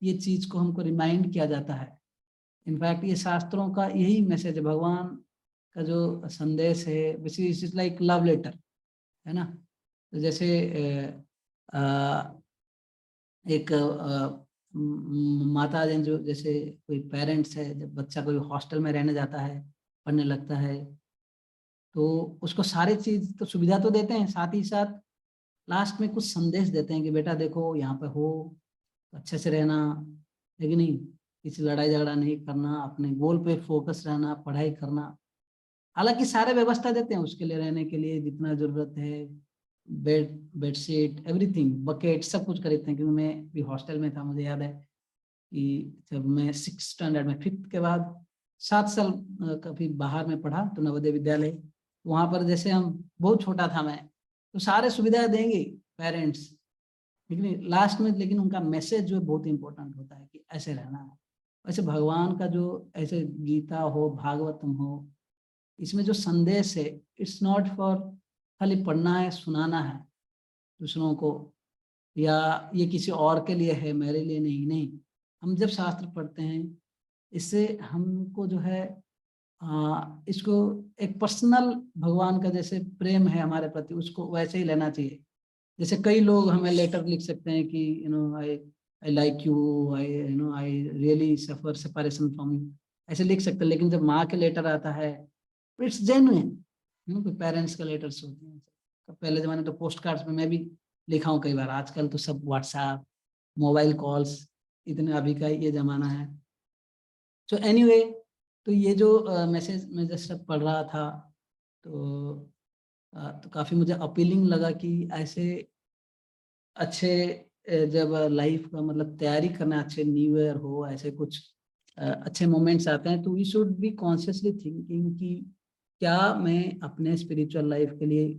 ये चीज को हमको रिमाइंड किया जाता है। इनफैक्ट ये शास्त्रों का यही मैसेज है, भगवान का जो संदेश है, इट्स लाइक लव लेटर, है ना। तो जैसे एक माता जो, जैसे कोई पेरेंट्स है, जब बच्चा कोई हॉस्टल में रहने जाता है, पढ़ने लगता है, तो उसको सारी चीज तो सुविधा तो देते हैं, साथ ही साथ लास्ट में कुछ संदेश देते हैं कि बेटा देखो यहाँ पे हो, अच्छे से रहना, लेकिन नहीं, किसी लड़ाई झगड़ा नहीं करना, अपने गोल पे फोकस रहना, पढ़ाई करना। हालांकि सारे व्यवस्था देते हैं उसके लिए, रहने के लिए जितना जरूरत है, बेडशीट, एवरीथिंग, बकेट, सब कुछ खरीदते हैं। क्योंकि मैं भी हॉस्टल में था, मुझे याद है कि जब मैं 6th स्टैंडर्ड में, 5th के बाद 7 साल कभी बाहर में पढ़ा, तो नवोदय विद्यालय, वहां पर जैसे हम, बहुत छोटा था मैं, तो सारे सुविधाएं देंगे पेरेंट्स, लेकिन लास्ट में, लेकिन उनका मैसेज जो बहुत इंपॉर्टेंट होता है कि ऐसे रहना है। वैसे भगवान का जो ऐसे गीता हो, भागवतम हो, इसमें जो संदेश है, इट्स नॉट फॉर खाली पढ़ना है, सुनाना है दूसरों को, या ये किसी और के लिए है, मेरे लिए नहीं। हम जब शास्त्र पढ़ते हैं, इससे हमको जो है इसको एक पर्सनल भगवान का जैसे प्रेम है हमारे प्रति, उसको वैसे ही लेना चाहिए। जैसे कई लोग हमें लेटर लिख सकते हैं कि I like you, I really suffer separation from you, ऐसे लिख सकते हैं। लेकिन जब माँ के लेटर आता है, इट्स जेन्युइन। पेरेंट्स का लेटर्स होते हैं, तो पहले जमाने तो पोस्ट कार्ड्स में मैं भी लिखा हूँ कई बार, आजकल तो सब व्हाट्सएप, मोबाइल कॉल्स, इतने अभी का ये जमाना है। तो एनीवे, तो ये जो मैसेज मैं जस्ट पढ़ रहा था, तो काफी मुझे अपीलिंग लगा कि ऐसे अच्छे जब लाइफ का मतलब तैयारी करना, अच्छे न्यू ईयर हो, ऐसे कुछ अच्छे मोमेंट्स आते हैं, तो we should be consciously thinking कि क्या मैं अपने स्पिरिचुअल लाइफ के लिए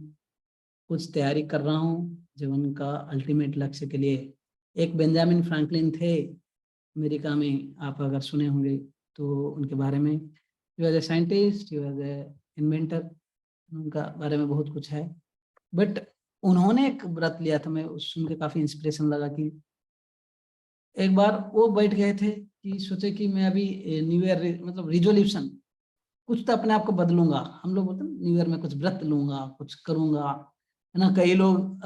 कुछ तैयारी कर रहा हूँ जीवन का अल्टीमेट लक्ष्य के लिए। एक बेंजामिन फ्रैंकलिन थे अमेरिका में, आप अगर सुने होंगे तो उनके बारे में, he was a scientist, he was a inventor, उनका बारे में बहुत कुछ है। बट उन्होंने एक व्रत लिया था, मैं सुन के काफी इंस्पिरेशन लगा कि एक बार वो बैठ गए थे कि सोचे कि मैं अभी न्यू ईयर मतलब रिजोल्यूशन, कुछ तो अपने आप को बदलूंगा। हम लोग बोलते हैं न्यू ईयर में कुछ व्रत लूंगा, कुछ करूंगा, है ना। कई लोग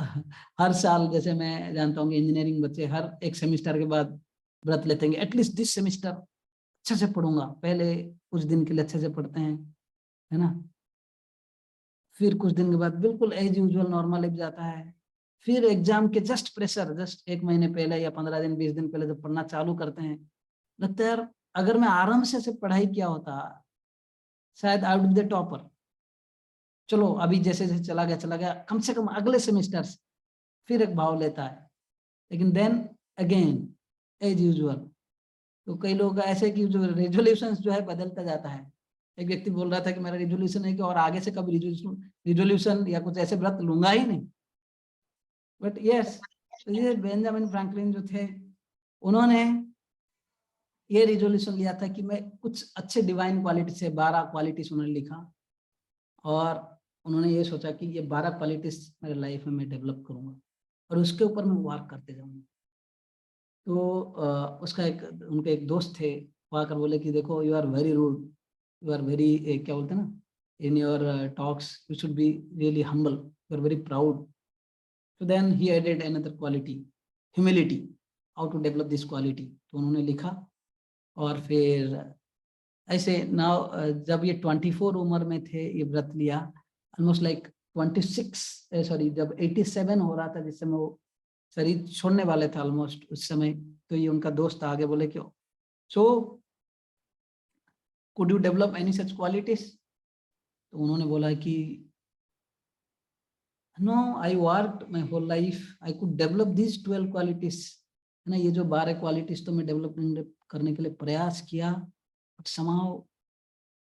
हर साल, जैसे मैं जानता हूँ इंजीनियरिंग बच्चे हर एक सेमिस्टर के बाद व्रत लेते हैं, एटलीस्ट दिस सेमिस्टर अच्छे से पढ़ूंगा, पहले कुछ दिन के लिए अच्छे से पढ़ते हैं, है ना। फिर कुछ दिन के बाद बिल्कुल एज यूजुअल नॉर्मल लाइफ जाता है। फिर एग्जाम के जस्ट प्रेशर, जस्ट 1 महीने पहले या 15 दिन 20 दिन पहले जब पढ़ना चालू करते हैं, लगता है यार अगर मैं आराम से पढ़ाई किया होता, शायद I would be the topper. चलो अभी जैसे जैसे चला गया, कम से कम अगले सेमेस्टर से फिर एक भाव लेता है, लेकिन देन अगेन एज यूजुअल। तो कई लोग ऐसे कि जो रेजोल्यूशन जो है बदलता जाता है। एक व्यक्ति बोल रहा था कि मेरा रिजोल्यूशन है कि और आगे से कभी रिजोल्यूशन या कुछ ऐसे व्रत लूंगा ही नहीं। बट यस, तो ये बेंजामिन फ्रैंकलिन जो थे, उन्होंने ये रिजोल्यूशन लिया था कि मैं कुछ अच्छे डिवाइन क्वालिटी से 12 क्वालिटीज उन्होंने लिखा, और उन्होंने ये सोचा कि ये 12 क्वालिटीज मेरे लाइफ में मैं डेवलप करूंगा और उसके ऊपर मैं वर्क करते जाऊंगा। तो उसका उनके एक दोस्त थे, वो आकर बोले कि देखो you are very rude, you are very क्या बोलते हैं ना, in your talks you should be really humble, you are very proud. So then he added another quality, humility. How to develop this quality? तो उन्होंने लिखा. और फिर ऐसे नाउ जब ये 24 उम्र में थे ये व्रत लिया, ऑलमोस्ट लाइक 26 सॉरी जब 87 हो रहा था जिस समय वो शरीर छोड़ने वाले थे ऑलमोस्ट उस समय, तो ये उनका दोस्त आगे बोले क्यों, so could you develop any such qualities? तो उन्होंने बोला कि no, I work my whole life, I could develop this 12 qualities, है ना, ये जो 12 क्वालिटीज तो मैं डेवलप करने के लिए प्रयास किया, but somehow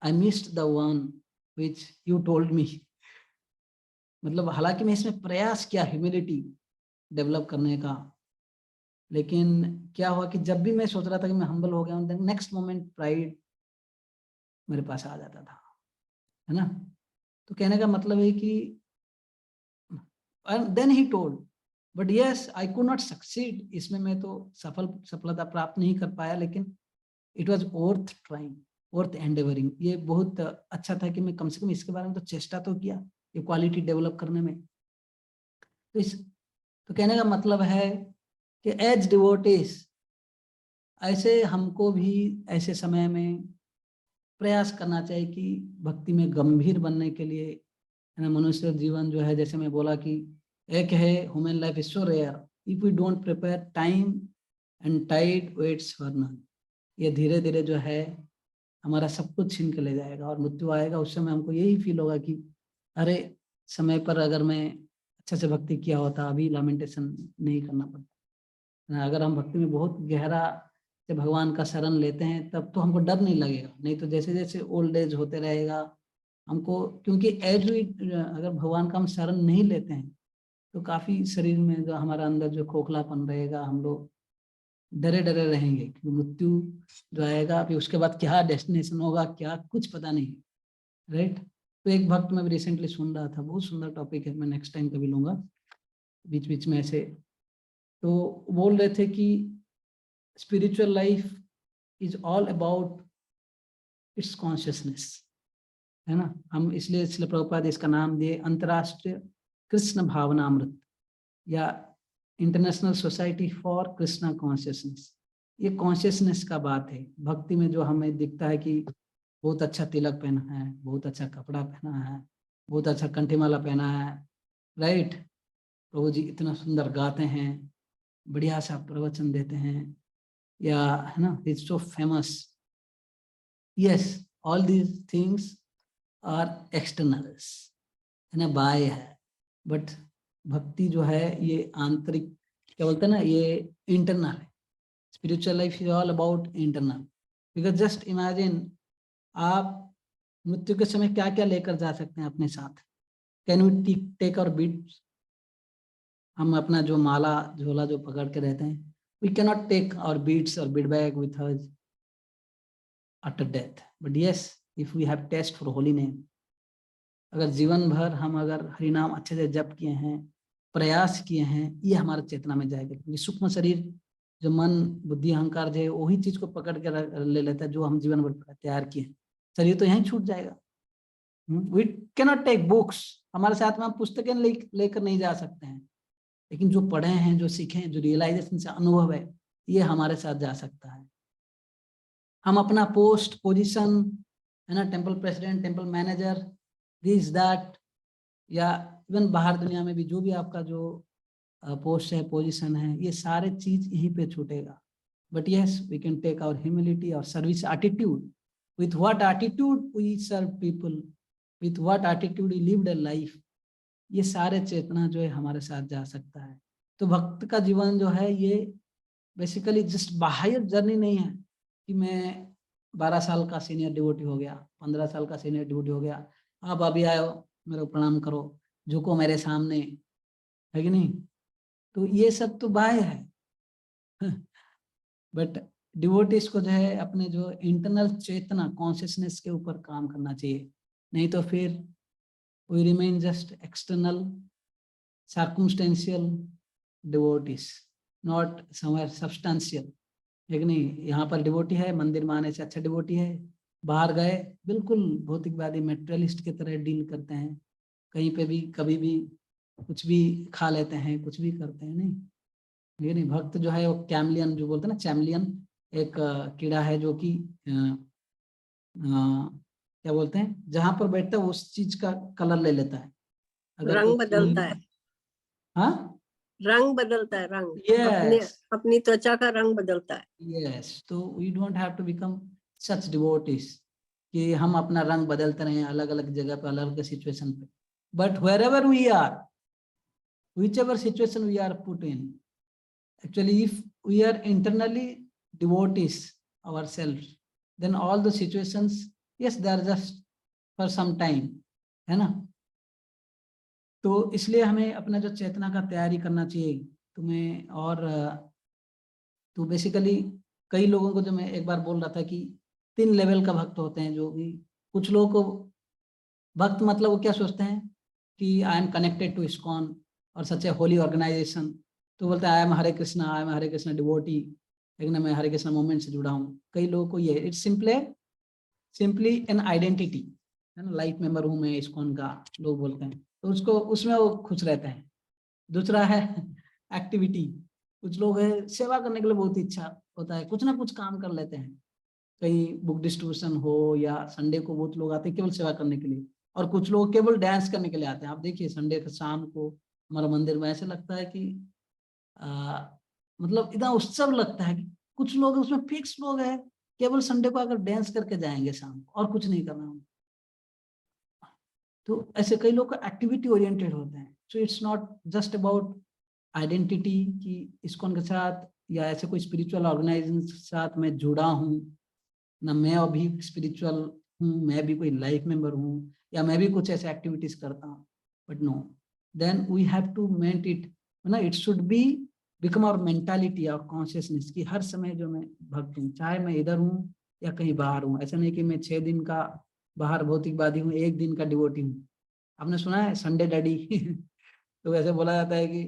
I missed the one which you told me. मतलब हालांकि मैं इसमें प्रयास किया ह्यूमिलिटी डेवलप करने का, लेकिन क्या हुआ कि जब भी मैं सोच रहा था कि मैं हम्बल हो गया, नेक्स्ट मोमेंट प्राइड मेरे पास आ जाता था, है ना. तो कहने का मतलब है कि then he told, but yes I could not succeed, इसमें मैं तो सफलता प्राप्त नहीं कर पाया, लेकिन it was worth trying, worth endeavouring. ये बहुत अच्छा था कि मैं कम से कम इसके बारे में तो चेष्टा तो किया, ये क्वालिटी डेवलप करने में. तो कहने का मतलब है कि एज डिवोटीज ऐसे हमको भी ऐसे समय में प्रयास करना चाहिए कि भक्ति में गंभीर बनने के लिए, है ना. मनुष्य जीवन जो है, जैसे मैं बोला कि एक है human life is so rare, if we don't prepare time and tide waits for none. ये धीरे धीरे जो है हमारा सब कुछ छीन के ले जाएगा और मृत्यु आएगा. उस समय हमको यही फील होगा कि अरे समय पर अगर मैं अच्छे से भक्ति किया होता, अभी लैमेंटेशन नहीं करना पड़ता. अगर हम भक्ति में बहुत गहरा से भगवान का शरण लेते हैं तब तो हमको डर नहीं लगेगा, नहीं तो जैसे जैसे ओल्ड एज होते रहेगा हमको, क्योंकि एज भी अगर भगवान का हम शरण नहीं लेते हैं तो काफी शरीर में जो हमारा अंदर जो खोखलापन रहेगा, हम लोग डरे डरे रहेंगे कि मृत्यु जो आएगा फिर उसके बाद क्या डेस्टिनेशन होगा, क्या कुछ पता नहीं, राइट. तो एक भक्त मैं रिसेंटली सुन रहा था, बहुत सुंदर टॉपिक है, मैं नेक्स्ट टाइम कभी लूंगा बीच बीच में ऐसे. तो बोल रहे थे कि spiritual life is all about it's consciousness, है ना. हम इसलिए प्रभुपाद इसका नाम दिए अंतरराष्ट्रीय कृष्ण भावनामृत या international society for Krishna consciousness. ये कॉन्शियसनेस का बात है. भक्ति में जो हमें दिखता है कि बहुत अच्छा तिलक पहना है, बहुत अच्छा कपड़ा पहना है, बहुत अच्छा कंठीमाला पहना है, राइट. प्रभु जी इतना सुंदर गाते हैं, बढ़िया सा प्रवचन देते हैं, या है ना, it's so famous. Yes, all these things are externals, है ना, बाय है. बट भक्ति जो है ये आंतरिक, क्या बोलते हैं ना, ये इंटरनल है. Spiritual life is all about internal. Because just imagine, आप मृत्यु के समय क्या क्या लेकर जा सकते हैं अपने साथ. कैन वी टेक और बीट्स, हम अपना जो माला झोला जो पकड़ के रहते हैं, वी कैन नॉट टेक और बीट्स और beat bag with us after death. But yes, if we have taste for holy name, अगर जीवन भर हम अगर हरिनाम अच्छे से जप किए हैं, प्रयास किए हैं, ये हमारा चेतना में जाएगा. क्योंकि सूक्ष्म शरीर जो मन बुद्धि अहंकार जो है वही चीज को पकड़ के ले लेता है जो हम जीवन भर तैयार किए हैं. शरीर तो यहीं छूट जाएगा. We can not take books, हमारे साथ में हम पुस्तकें लेकर नहीं जा सकते हैं, लेकिन जो पढ़े हैं, जो सीखे हैं, जो रियलाइजेशन से अनुभव है, ये हमारे साथ जा सकता है. हम अपना पोस्ट पोजीशन, है ना, temple president, temple manager, this that, या इवन बाहर दुनिया में भी जो भी आपका जो पोस्ट है, पोजीशन है, ये सारे चीज यहीं पे छूटेगा. But yes, we can take our humility और service attitude. With what attitude we serve people, with what attitude we lived a life, ये सारे चेतना जो है हमारे साथ जा सकता है. तो भक्त का जीवन जो है ये बेसिकली जस्ट बाह्य जर्नी नहीं है कि मैं 12 साल का सीनियर डिवोटी हो गया, 15 साल का सीनियर डिवोटी हो गया, आप अभी आयो मेरे को प्रणाम करो, झुको मेरे सामने, है कि नहीं. तो ये सब तो बाह्य है. बट डिवोटीज को जो है अपने जो इंटरनल चेतना कॉन्शियसनेस के ऊपर काम करना चाहिए, नहीं तो फिर we remain just external circumstantial devotees. Not somewhere substantial. लेकिन नहीं, यहाँ पर डिवोटी है, मंदिर में आने से अच्छा डिवोटी है, बाहर गए बिल्कुल भौतिकवादी मेटेरियलिस्ट की तरह डील करते हैं, कहीं पे भी कभी भी कुछ भी खा लेते हैं, कुछ भी करते हैं। नहीं, ये नहीं, भक्त जो है वो कैमलियन जो बोलते हैं ना, चैमलियन, एक कीड़ा है जो कि क्या बोलते हैं, जहां पर बैठता है उस चीज का कलर ले लेता है। अगर रंग बदलता है, हाँ, रंग बदलता है, रंग अपने यस अपनी त्वचा का रंग बदलता है। यस, तो we don't have to become such devotees कि हम अपना रंग बदलते रहे अलग अलग जगह पे, अलग अलग सिचुएशन पे। But wherever we are, whichever situation we are put in, actually if we are internally devotees ourselves, then all the situations, yes, they are just for some time, है ना। तो इसलिए हमें अपना जो चेतना का तैयारी करना चाहिए तुम्हें। और तो बेसिकली कई लोगों को, जो मैं एक बार बोल रहा था कि 3 लेवल का भक्त होते हैं, जो भी कुछ लोगों को भक्त मतलब वो क्या सोचते हैं कि I am connected to ISKCON और सच ए होली ऑर्गेनाइजेशन, तो बोलते हैं I am Hare Krishna, I am Hare Krishna devotee, लेकिन मैं हरे कृष्णा मूवमेंट से जुड़ा हूँ। कई लोगों को ये इट्स सिंपली एन आइडेंटिटी, है ना, लाइफ मेंबर हूँ मैं इस्कॉन का, लोग बोलते हैं, तो उसको उसमें वो खुश रहते हैं। दूसरा है एक्टिविटी, कुछ लोग है सेवा करने के लिए बहुत इच्छा होता है, कुछ ना कुछ काम कर लेते हैं, कहीं बुक डिस्ट्रीब्यूशन हो या संडे को बहुत लोग आते हैं केवल सेवा करने के लिए, और कुछ लोग केवल डांस करने के लिए आते हैं। आप देखिए संडे के शाम को हमारा मंदिर में ऐसे लगता है कि मतलब इतना उत्सव लगता है कि कुछ लोग उसमें फिक्स लोग हैं, केवल संडे को अगर डांस करके जाएंगे शाम को और कुछ नहीं करना। तो ऐसे कई लोग एक्टिविटी ओरिएंटेड होते हैं। So it's not just about identity कि इस्कॉन के साथ या ऐसे कोई स्पिरिचुअल ऑर्गेनाइजेशन के साथ मैं जुड़ा हूँ ना, मैं अभी स्पिरिचुअल हूँ, मैं भी कोई लाइफ मेंबर हूँ, या मैं भी कुछ ऐसे एक्टिविटीज करता हूँ, but no, then we have to meant it, ना, it should be become our mentality और कॉन्शियसनेस कि हर समय जो मैं भक्त हूँ, चाहे मैं इधर हूँ या कहीं बाहर हूँ। ऐसा नहीं कि मैं 6 दिन का बाहर भौतिकवादी हूँ, 1 दिन का डिवोटी हूँ। आपने सुना है संडे डैडी तो वैसे बोला जाता है कि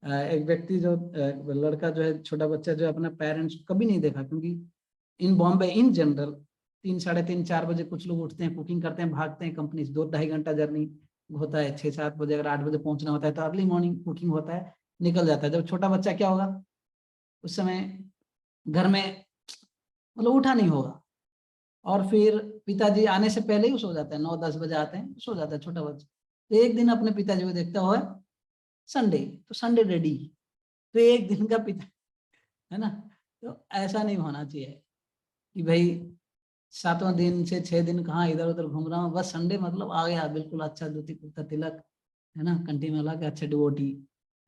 एक व्यक्ति जो लड़का जो है, छोटा बच्चा जो अपना पेरेंट्स कभी नहीं देखा, क्योंकि इन बॉम्बे इन जनरल 3, साढ़े 3, 4 बजे कुछ लोग उठते हैं, कुकिंग करते हैं, भागते हैं कंपनी से, 2-2.5 घंटा जर्नी होता है, 6-7 बजे अगर 8 बजे पहुंचना होता है तो अर्ली मॉर्निंग कुकिंग होता है, निकल जाता है। जब छोटा बच्चा क्या होगा उस समय घर में, मतलब उठा नहीं होगा, और फिर पिताजी आने से पहले ही सो जाता है, 9-10 बजे आते हैं, सो जाता है छोटा बच्चा। तो एक दिन अपने पिताजी को देखता हुआ संडे, तो संडे रेडी, तो 1 दिन का पिता, है ना। तो ऐसा नहीं होना चाहिए कि भाई 7वां दिन से 6 दिन कहाँ इधर उधर घूम रहा हूँ, बस संडे मतलब आ गया बिल्कुल अच्छा धोती कुर्ता तिलक, है ना, कंठी में लगा के अच्छा डिवोटी,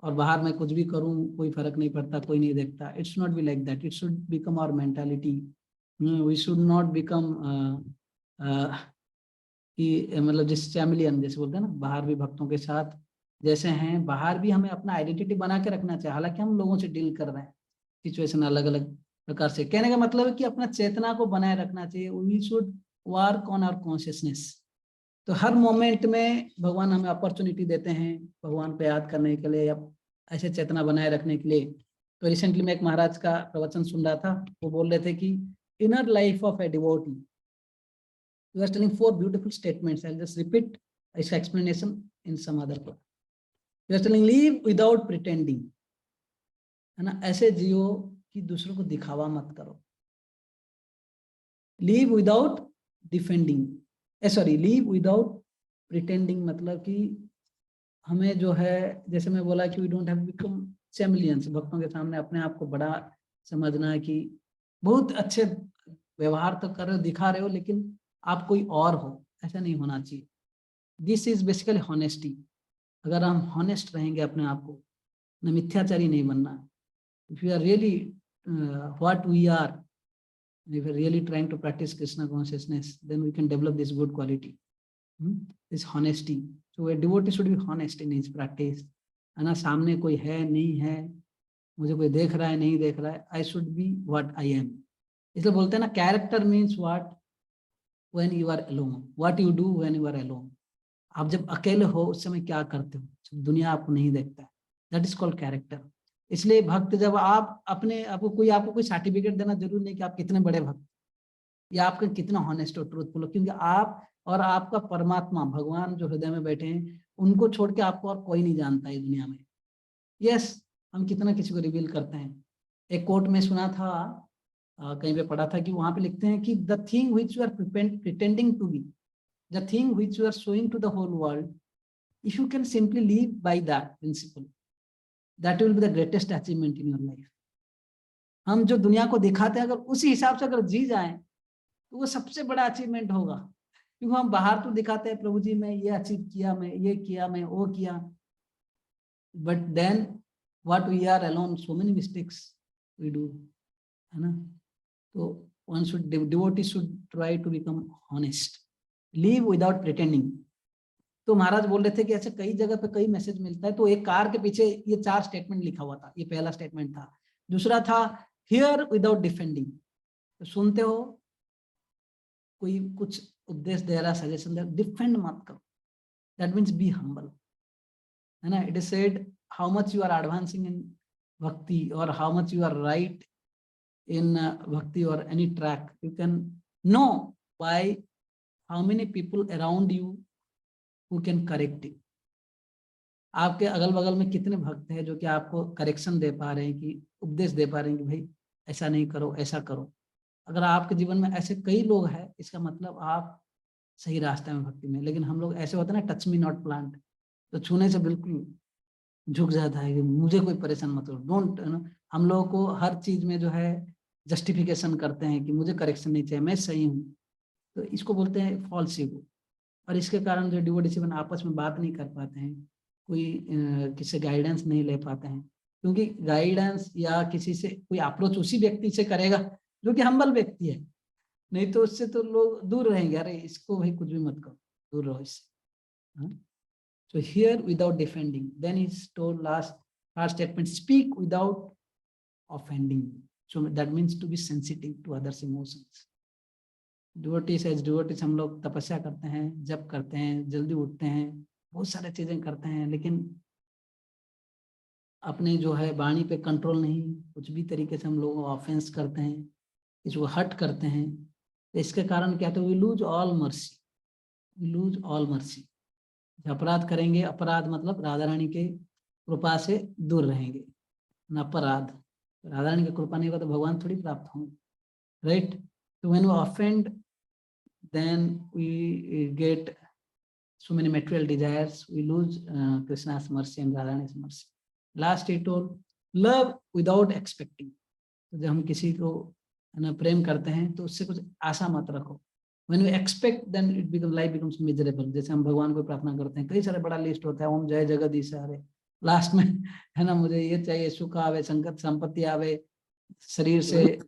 और बाहर में कुछ भी करूँ कोई फर्क नहीं पड़ता, कोई नहीं देखता। It's not be like that, it should become our mentality. We should not become कि मतलब जिस चैमिलियन जैसे बोलते हैं ना, बाहर भी भक्तों के साथ जैसे हैं, बाहर भी हमें अपना आइडेंटिटी बना के रखना चाहिए। हालांकि हम लोगों से डील कर रहे हैं, सिचुएशन अलग अलग प्रकार से, कहने का मतलब है कि अपना चेतना को बनाए रखना चाहिए। We should work on our consciousness. तो हर मोमेंट में भगवान हमें अपॉर्चुनिटी देते हैं भगवान को याद करने के लिए या ऐसे चेतना बनाए रखने के लिए। तो रिसेंटली मैं एक महाराज का प्रवचन सुन रहा था, वो बोल रहे थे कि inner life of a devotee, you are telling 4 beautiful statements. I'll just repeat its explanation in some other way. You are telling live without pretending, है ना, ऐसे जियो कि दूसरों को दिखावा मत करो। live without defending, sorry, live without pretending, मतलब कि हमें जो है, जैसे मैं बोला कि we don't have become chameleons, भक्तों के सामने अपने आप को बड़ा समझना है कि बहुत अच्छे व्यवहार तो कर रहे हो, दिखा रहे हो, लेकिन आप कोई और हो, ऐसा नहीं होना चाहिए। This is basically honesty. अगर हम हॉनेस्ट रहेंगे अपने आप को, न मिथ्याचारी नहीं बनना। If you are really what we are, if we are really trying to practice Krishna consciousness, then we can develop this good quality, this honesty. So a devotee should be honest in his practice, है ना, सामने कोई है नहीं है, मुझे कोई देख रहा है नहीं देख रहा है, I should be what I am. इसलिए बोलते हैं ना, character means what when you are alone, what you do when you are alone. आप जब अकेले हो उस समय क्या करते हो, जब दुनिया आपको नहीं देखता है, दैट इज कॉल्ड कैरेक्टर। इसलिए भक्त, जब आप अपने आपको कोई सर्टिफिकेट देना जरूरी नहीं कि आप कितने बड़े भक्त या आपका कितना हॉनेस्ट और ट्रूथफुल हो, क्योंकि आप और आपका परमात्मा भगवान जो हृदय में बैठे हैं उनको छोड़ के आपको और कोई नहीं जानता है दुनिया में। यस, हम कितना किसी को रिवील करते हैं। एक कोट में सुना था, कहीं पे पढ़ा था कि वहां पे लिखते हैं कि the thing which you are pretending to be, the thing which you are showing to the whole world, if you can simply live by that principle, that will be the greatest achievement in your life. हम जो दुनिया को दिखाते हैं अगर उसी हिसाब से अगर जी जाएं तो वो सबसे बड़ा अचीवमेंट होगा। क्योंकि हम बाहर तो दिखाते हैं प्रभु जी मैं ये अचीव किया, मैं ये किया, मैं वो किया, but then what we are alone, so many mistakes we do, है ना। तो one should, devotee should try to become honest, live without pretending. तो महाराज बोल रहे थे कि ऐसे कई जगह पे कई मैसेज मिलता है। तो एक कार के पीछे ये 4 स्टेटमेंट लिखा हुआ था। ये पहला स्टेटमेंट था। दूसरा था हियर विदाउट डिफेंडिंग, तो सुनते हो कोई कुछ उपदेश दे रहा, सजेशन दे रहा, डिफेंड मत करो, दैट मीन्स बी हम्बल, है ना। It is said how much you are advancing in bhakti और how much you are right in bhakti और any track, you can know by how many people around you who can correct you. आपके अगल बगल में कितने भक्त हैं जो कि आपको करेक्शन दे पा रहे हैं, कि उपदेश दे पा रहे हैं कि भाई ऐसा नहीं करो, ऐसा करो। अगर आपके जीवन में ऐसे कई लोग हैं, इसका मतलब आप सही रास्ते में भक्ति में। लेकिन हम लोग ऐसे होते हैं ना, टच मी नॉट प्लांट, तो छूने से बिल्कुल झुक जाता है कि मुझे कोई परेशान मत करो, डोंट, हम लोगों को हर चीज में जो है जस्टिफिकेशन करते हैं कि मुझे करेक्शन नहीं चाहिए, मैं सही हूँ। तो इसको बोलते हैं फॉल्स ईगो। और इसके कारण जो डिवोटी जीवन आपस में बात नहीं कर पाते हैं, कोई किसी से गाइडेंस नहीं ले पाते हैं, क्योंकि गाइडेंस या किसी से कोई अप्रोच उसी व्यक्ति से करेगा जो कि हम्बल व्यक्ति है, नहीं तो उससे तो लोग दूर रहेंगे, अरे इसको भाई कुछ भी मत करो, दूर रहो इससे। So here without defending, then he's told last statement, speak without offending. So that means to be sensitive to others' emotions. Devotees as devotees हम लोग तपस्या करते हैं, जप करते हैं, जल्दी उठते हैं, बहुत सारे चीजें करते हैं, लेकिन अपने जो है वाणी पे कंट्रोल नहीं, कुछ भी तरीके से हम लोग ऑफेंस करते हैं, किसी को हर्ट करते हैं। तो इसके कारण क्या होता है, we lose all mercy, we lose all mercy. अपराध करेंगे, अपराध मतलब राधा रानी के कृपा से दूर रहेंगे, न अपराध। राधा रानी की कृपा नहीं होगा तो भगवान थोड़ी प्राप्त होंगे, राइट। तो when we offend, then we get so many material desires, we lose Krishna's mercy and Radharani's mercy. Last he told, love without expecting. तो जब हम किसी को है ना प्रेम करते हैं तो उससे कुछ आशा मत रखो। When we expect, then it becomes, life becomes miserable. जैसे हम भगवान को प्रार्थना करते हैं, कई सारे बड़ा लिस्ट होता है, ओम जय जगदीश हरे, लास्ट में है ना मुझे ये चाहिए, सुख आवे, संकट संपत्ति आवे, शरीर से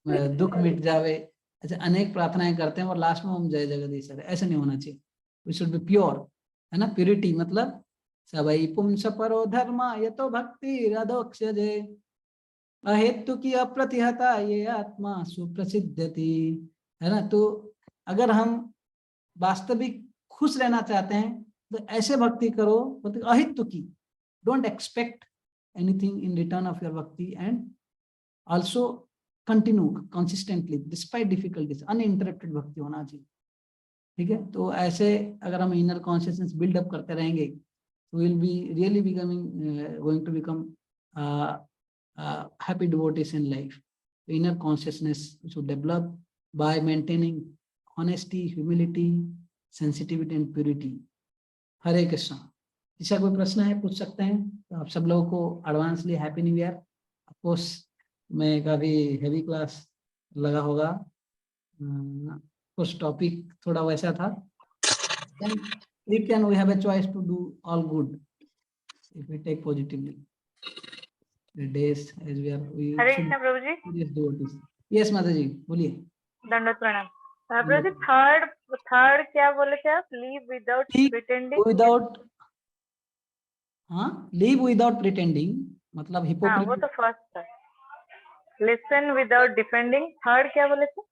दुख मिट जावे, ऐसे अनेक प्रार्थनाएं करते हैं और लास्ट में ओम जय जगदीश हरे। ऐसा नहीं होना चाहिए। वी शुड बी प्योर, है ना। प्योरिटी मतलब सबई पुंस परो धर्म ये तो भक्ति रदोक्षजे अहेतु की अप्रतिहता ये आत्मा सुप्रसिद्ध थी, है ना। तो अगर हम वास्तविक खुश रहना चाहते हैं तो ऐसे भक्ति करो, मतलब अहेतु की, don't expect anything in return of your bhakti, and also continue consistently despite difficulties, uninterrupted bhakti होना चाहिए, ठीक है। तो ऐसे अगर हम इनर कॉन्शियसनेस बिल्डअप करते रहेंगे तो will be really becoming going to become happy devotees in life. Inner consciousness should develop by maintaining honesty, humility, sensitivity and purity. Hare Krishna. इसका कोई प्रश्न है पूछ सकते हैं। तो आप सब लोगों को advancely happy new year. Of course में काफी हेवी क्लास लगा होगा, कुछ टॉपिक थोड़ा वैसा था। We have a choice to do all good if we take positively the days as we are, we Hare should Krishna Prabhu ji. yes devotees. Yes माता जी बोलिए। दंडवत प्रणाम। प्रभु जी, थर्ड क्या बोले थे आप? Leave without pretending. विदाउट, हाँ, लीव विदाउट प्रिटेंडिंग मतलब हाँ, हिपोक्रेसी। वो तो फर्स्ट था। Listen without defending. थर्ड क्या बोले थे?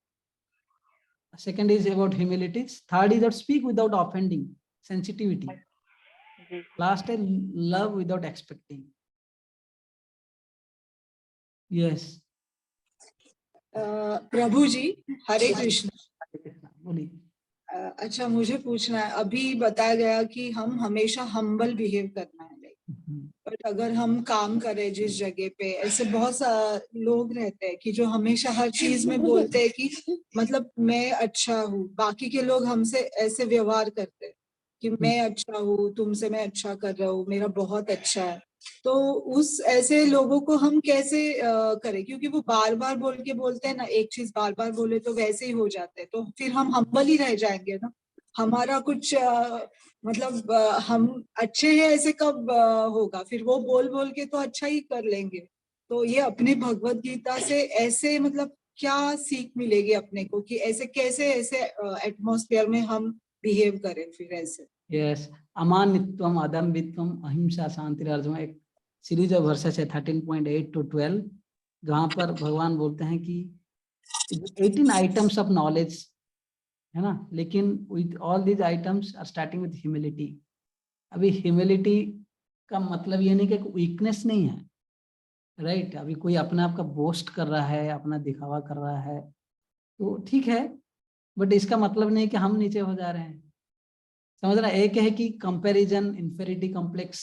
Second is about humility. Third is that speak without offending, sensitivity. जी। Last is love without expecting. Yes, प्रभु जी, हरे कृष्ण। बोलिए। अच्छा, मुझे पूछना है, अभी बताया गया कि हम हमेशा हम्बल बिहेव करना है, बट अगर हम काम करें जिस जगह पे, ऐसे बहुत सारे लोग रहते हैं कि जो हमेशा हर चीज में बोलते हैं कि मतलब मैं अच्छा हूँ, बाकी के लोग हमसे ऐसे व्यवहार करते हैं कि मैं अच्छा हूँ, तुमसे मैं अच्छा कर रहा हूँ, मेरा बहुत अच्छा है। तो उस ऐसे लोगों को हम कैसे करें, क्योंकि वो बार बार बोल के बोलते हैं ना, एक चीज बार बार बोले तो वैसे ही हो जाते हैं, तो फिर हम हम्बल ही रह जाएंगे ना। हमारा कुछ मतलब हम अच्छे हैं ऐसे कब होगा, फिर वो बोल बोल के तो अच्छा ही कर लेंगे। तो ये अपने भगवत गीता से ऐसे मतलब क्या सीख मिलेगी अपने को कि ऐसे कैसे ऐसे एटमॉस्फेयर में हम बिहेव करें फिर ऐसे। यस, अमानित्वम, अदम्भित्वम, अहिंसा, शांति, अर्जुन, एक सीरीज ऑफ वर्सेस है 13.8 to 12, जहाँ पर भगवान बोलते हैं कि 18 आइटम्स ऑफ नॉलेज है ना, लेकिन with all these items are starting with humility. अभी ह्यूमिलिटी का मतलब ये नहीं कि वीकनेस नहीं है, राइट? अभी कोई अपने आप का बोस्ट कर रहा है, अपना दिखावा कर रहा है, तो ठीक है, बट इसका मतलब नहीं कि हम नीचे हो जा रहे हैं। समझ रहा है? एक है कि कंपैरिजन, इंफेरिटी कॉम्प्लेक्स,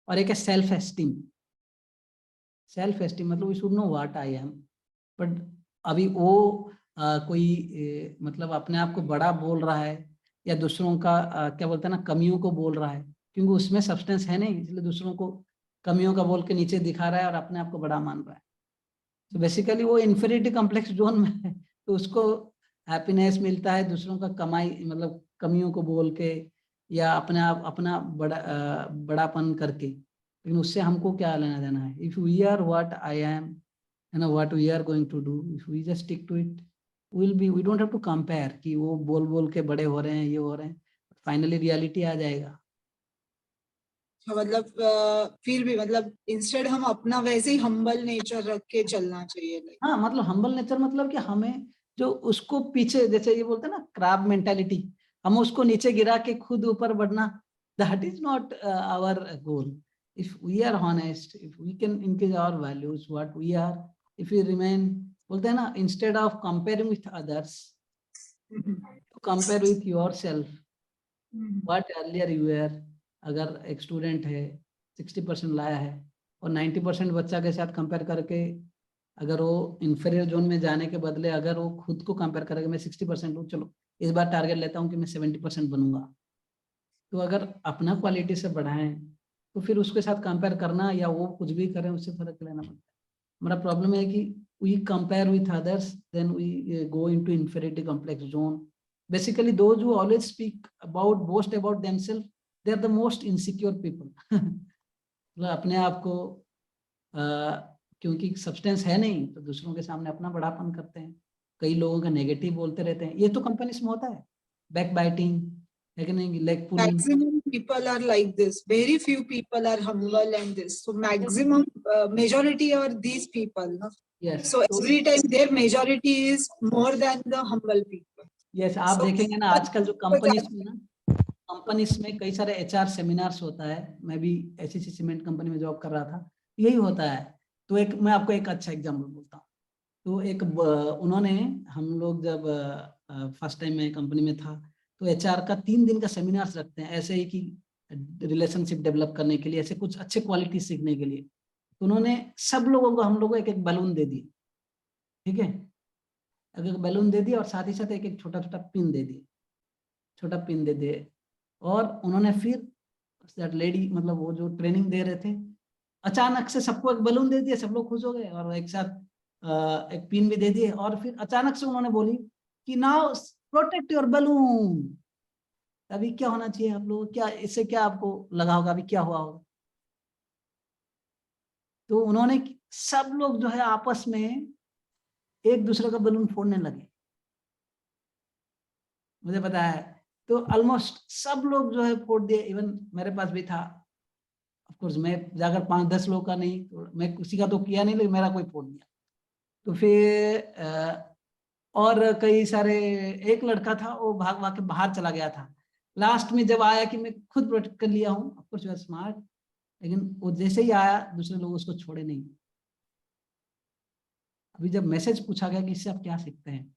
और एक है सेल्फ एस्टीम। सेल्फ एस्टीम मतलब we should know what I am, but अभी वो कोई मतलब अपने आप को बड़ा बोल रहा है, या दूसरों का क्या बोलते हैं ना, कमियों को बोल रहा है, क्योंकि उसमें सब्सटेंस है नहीं, इसलिए दूसरों को कमियों का बोल के नीचे दिखा रहा है और अपने आप को बड़ा मान रहा है। तो बेसिकली वो इंफेरिटी कॉम्प्लेक्स जोन में है, तो उसको हैप्पीनेस मिलता है दूसरों का कमाई मतलब कमियों को बोल के, या अपने आप अपना बड़ापन करके, लेकिन उससे हमको क्या लेना देना है? If we are what I am, है ना, what we are going to do, if we just stick to it, will be, we don't have to compare कि वो बोल बोल के बड़े हो रहे हैं, ये हो रहे हैं, फाइनली रियलिटी आ जाएगा। मतलब फिर भी मतलब इंस्टेड हम अपना वैसे ही हम्बल नेचर रख के चलना चाहिए like। हाँ, मतलब हम्बल नेचर मतलब कि हमें जो उसको पीछे, जैसे ये बोलते हैं ना क्रैब मेंटालिटी, हम उसको नीचे गिरा के खुद ऊपर बढ़ना, that is not our goal. If we are honest, if we can increase our values, what we are, if we remain, बोलते हैं ना, instead of comparing with others, to compare with yourself, what earlier you are. अगर एक student है 60% लाया है, और 90% बच्चा के साथ कंपेयर करके, अगर वो इंफीरियर जोन में जाने के बदले अगर वो खुद को कंपेयर करेगा, मैं 60% हूँ, चलो इस बार टारगेट लेता हूँ कि मैं 70% बनूंगा, तो अगर अपना क्वालिटी से बढ़ाएं, तो फिर उसके साथ कंपेयर करना या वो कुछ भी करें उससे फर्क लेना पड़ता है। हमारा प्रॉब्लम है कि we compare with others, then we go into inferiority complex zone. Basically those who always speak about, boast about themselves, they are the most insecure people. मतलब अपने आप को क्योंकि सब्सटेंस है नहीं, तो दूसरों के सामने अपना बड़ापन करते हैं, कई लोगों का नेगेटिव बोलते रहते हैं। ये तो कंपनीज में होता है, बैक बाइटिंग, है कि नहीं, leg pulling. Maximum people are like this. Very few people are humble and this. So maximum majority are these people. No? Yes, So every time their majority is more than the humble people. Yes, आप So देखेंगे ना आजकल जो companies में ना, companies में कई सारे एचआर सेमिनार्स होता है। मैं भी एसएससी सीमेंट कंपनी में जॉब कर रहा था, यही होता है। तो एक मैं आपको एक अच्छा एग्जांपल बोलता हूँ। तो एक उन्होंने, हम लोग जब फर्स्ट टाइम मैं कंपनी में था, तो एचआर का 3 दिन का सेमिनार्स रखते हैं ऐसे ही कि रिलेशनशिप डेवलप करने के लिए, ऐसे कुछ अच्छे क्वालिटी सीखने के लिए। तो उन्होंने सब लोगों को, हम लोगों को एक एक बैलून दे दिए, ठीक है, एक एक बैलून दे दिया, और साथ ही साथ एक एक छोटा छोटा पिन दे दिए, छोटा पिन दे दिए। और उन्होंने फिर दैट लेडी, मतलब वो जो ट्रेनिंग दे रहे थे, अचानक से सबको एक बैलून दे दिया, सब लोग खुश हो गए, और एक साथ एक पिन भी दे दिए। और फिर अचानक से उन्होंने बोली कि नाउ प्रोटेक्ट योर बैलून। अभी क्या होना चाहिए आप लोग, क्या इससे क्या आपको लगा होगा, अभी क्या हुआ होगा? तो उन्होंने, सब लोग जो है आपस में एक दूसरे का बैलून फोड़ने लगे, मुझे पता है। तो ऑलमोस्ट सब लोग जो है फोड़ दिए, इवन मेरे पास भी था। ऑफ कोर्स मैं जाकर 5-10 लोग का नहीं, तो मैं किसी का तो किया नहीं, लेकिन मेरा कोई फोड़ दिया। तो फिर और कई सारे, एक लड़का था वो भाग भाग के बाहर चला गया था। लास्ट में जब आया कि मैं खुद प्रोटेक्ट कर लिया हूँ, of course you are smart, लेकिन वो जैसे ही आया दूसरे लोग उसको छोड़े नहीं। अभी जब मैसेज पूछा गया कि इससे आप क्या सीखते हैं,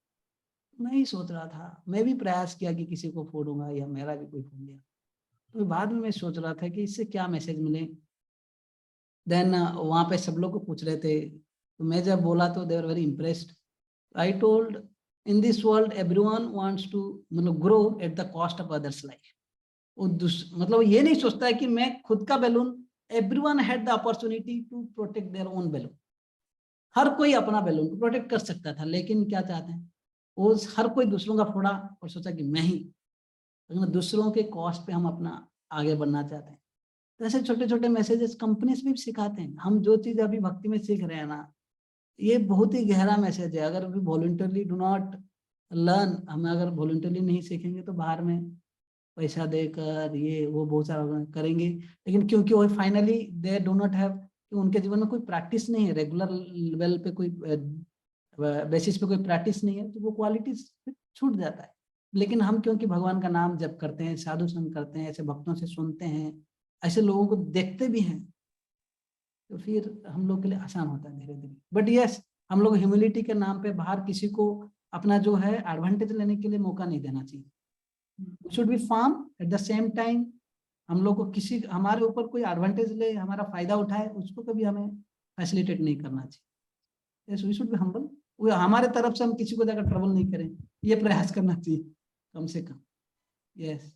नहीं सोच रहा था, मैं भी प्रयास किया कि किसी को फोड़ूंगा या मेरा भी कोई फोड़ लिया, तो बाद में मैं सोच रहा था कि इससे क्या मैसेज मिले। देन वहाँ पे सब लोग को पूछ रहे थे, तो मैं जब बोला तो they were very impressed. I told in this world everyone wants to मतलब grow at the cost of others life. वो मतलब ये नहीं सोचता है कि मैं खुद का balloon, everyone had the opportunity to protect their own balloon. हर कोई अपना बैलून को प्रोटेक्ट कर सकता था, लेकिन क्या चाहते हैं वो, हर कोई दूसरों का फोड़ा और सोचा कि मैं ही, लेकिन दूसरों के कॉस्ट पे हम अपना आगे बढ़ना चाहते हैं। तो ऐसे छोटे छोटे मैसेजेस कंपनीज भी सिखाते हैं। हम जो चीज अभी भक्ति में सीख रहे हैं ना, ये बहुत ही गहरा मैसेज है। अगर अभी वॉलंटरली डू नॉट लर्न, हम अगर वॉलंटरली नहीं सीखेंगे तो बाहर में पैसा देकर ये वो बहुत सारा करेंगे, लेकिन क्योंकि वो finally they do not have, उनके जीवन में कोई प्रैक्टिस नहीं है, रेगुलर लेवल पे कोई बेसिस पे कोई प्रैक्टिस नहीं है, तो वो क्वालिटी छूट जाता है। लेकिन हम क्योंकि भगवान का नाम जप करते हैं, साधु संग करते हैं, ऐसे भक्तों से सुनते हैं, ऐसे लोगों को देखते भी हैं, तो फिर हम लोग के लिए आसान होता है धीरे धीरे। बट यस, हम लोग ह्यूमिलिटी के नाम पे बाहर किसी को अपना जो है एडवांटेज लेने के लिए मौका नहीं देना चाहिए। We should be firm at the same time. हम लोग को किसी हमारे ऊपर कोई एडवांटेज ले, हमारा फायदा उठाए, उसको कभी हमें फैसिलिटेट नहीं करना चाहिए। Yes, we should be humble. वो हमारे तरफ से हम किसी को जाकर ट्रबल नहीं करें, ये प्रयास करना चाहिए कम से कम। यस।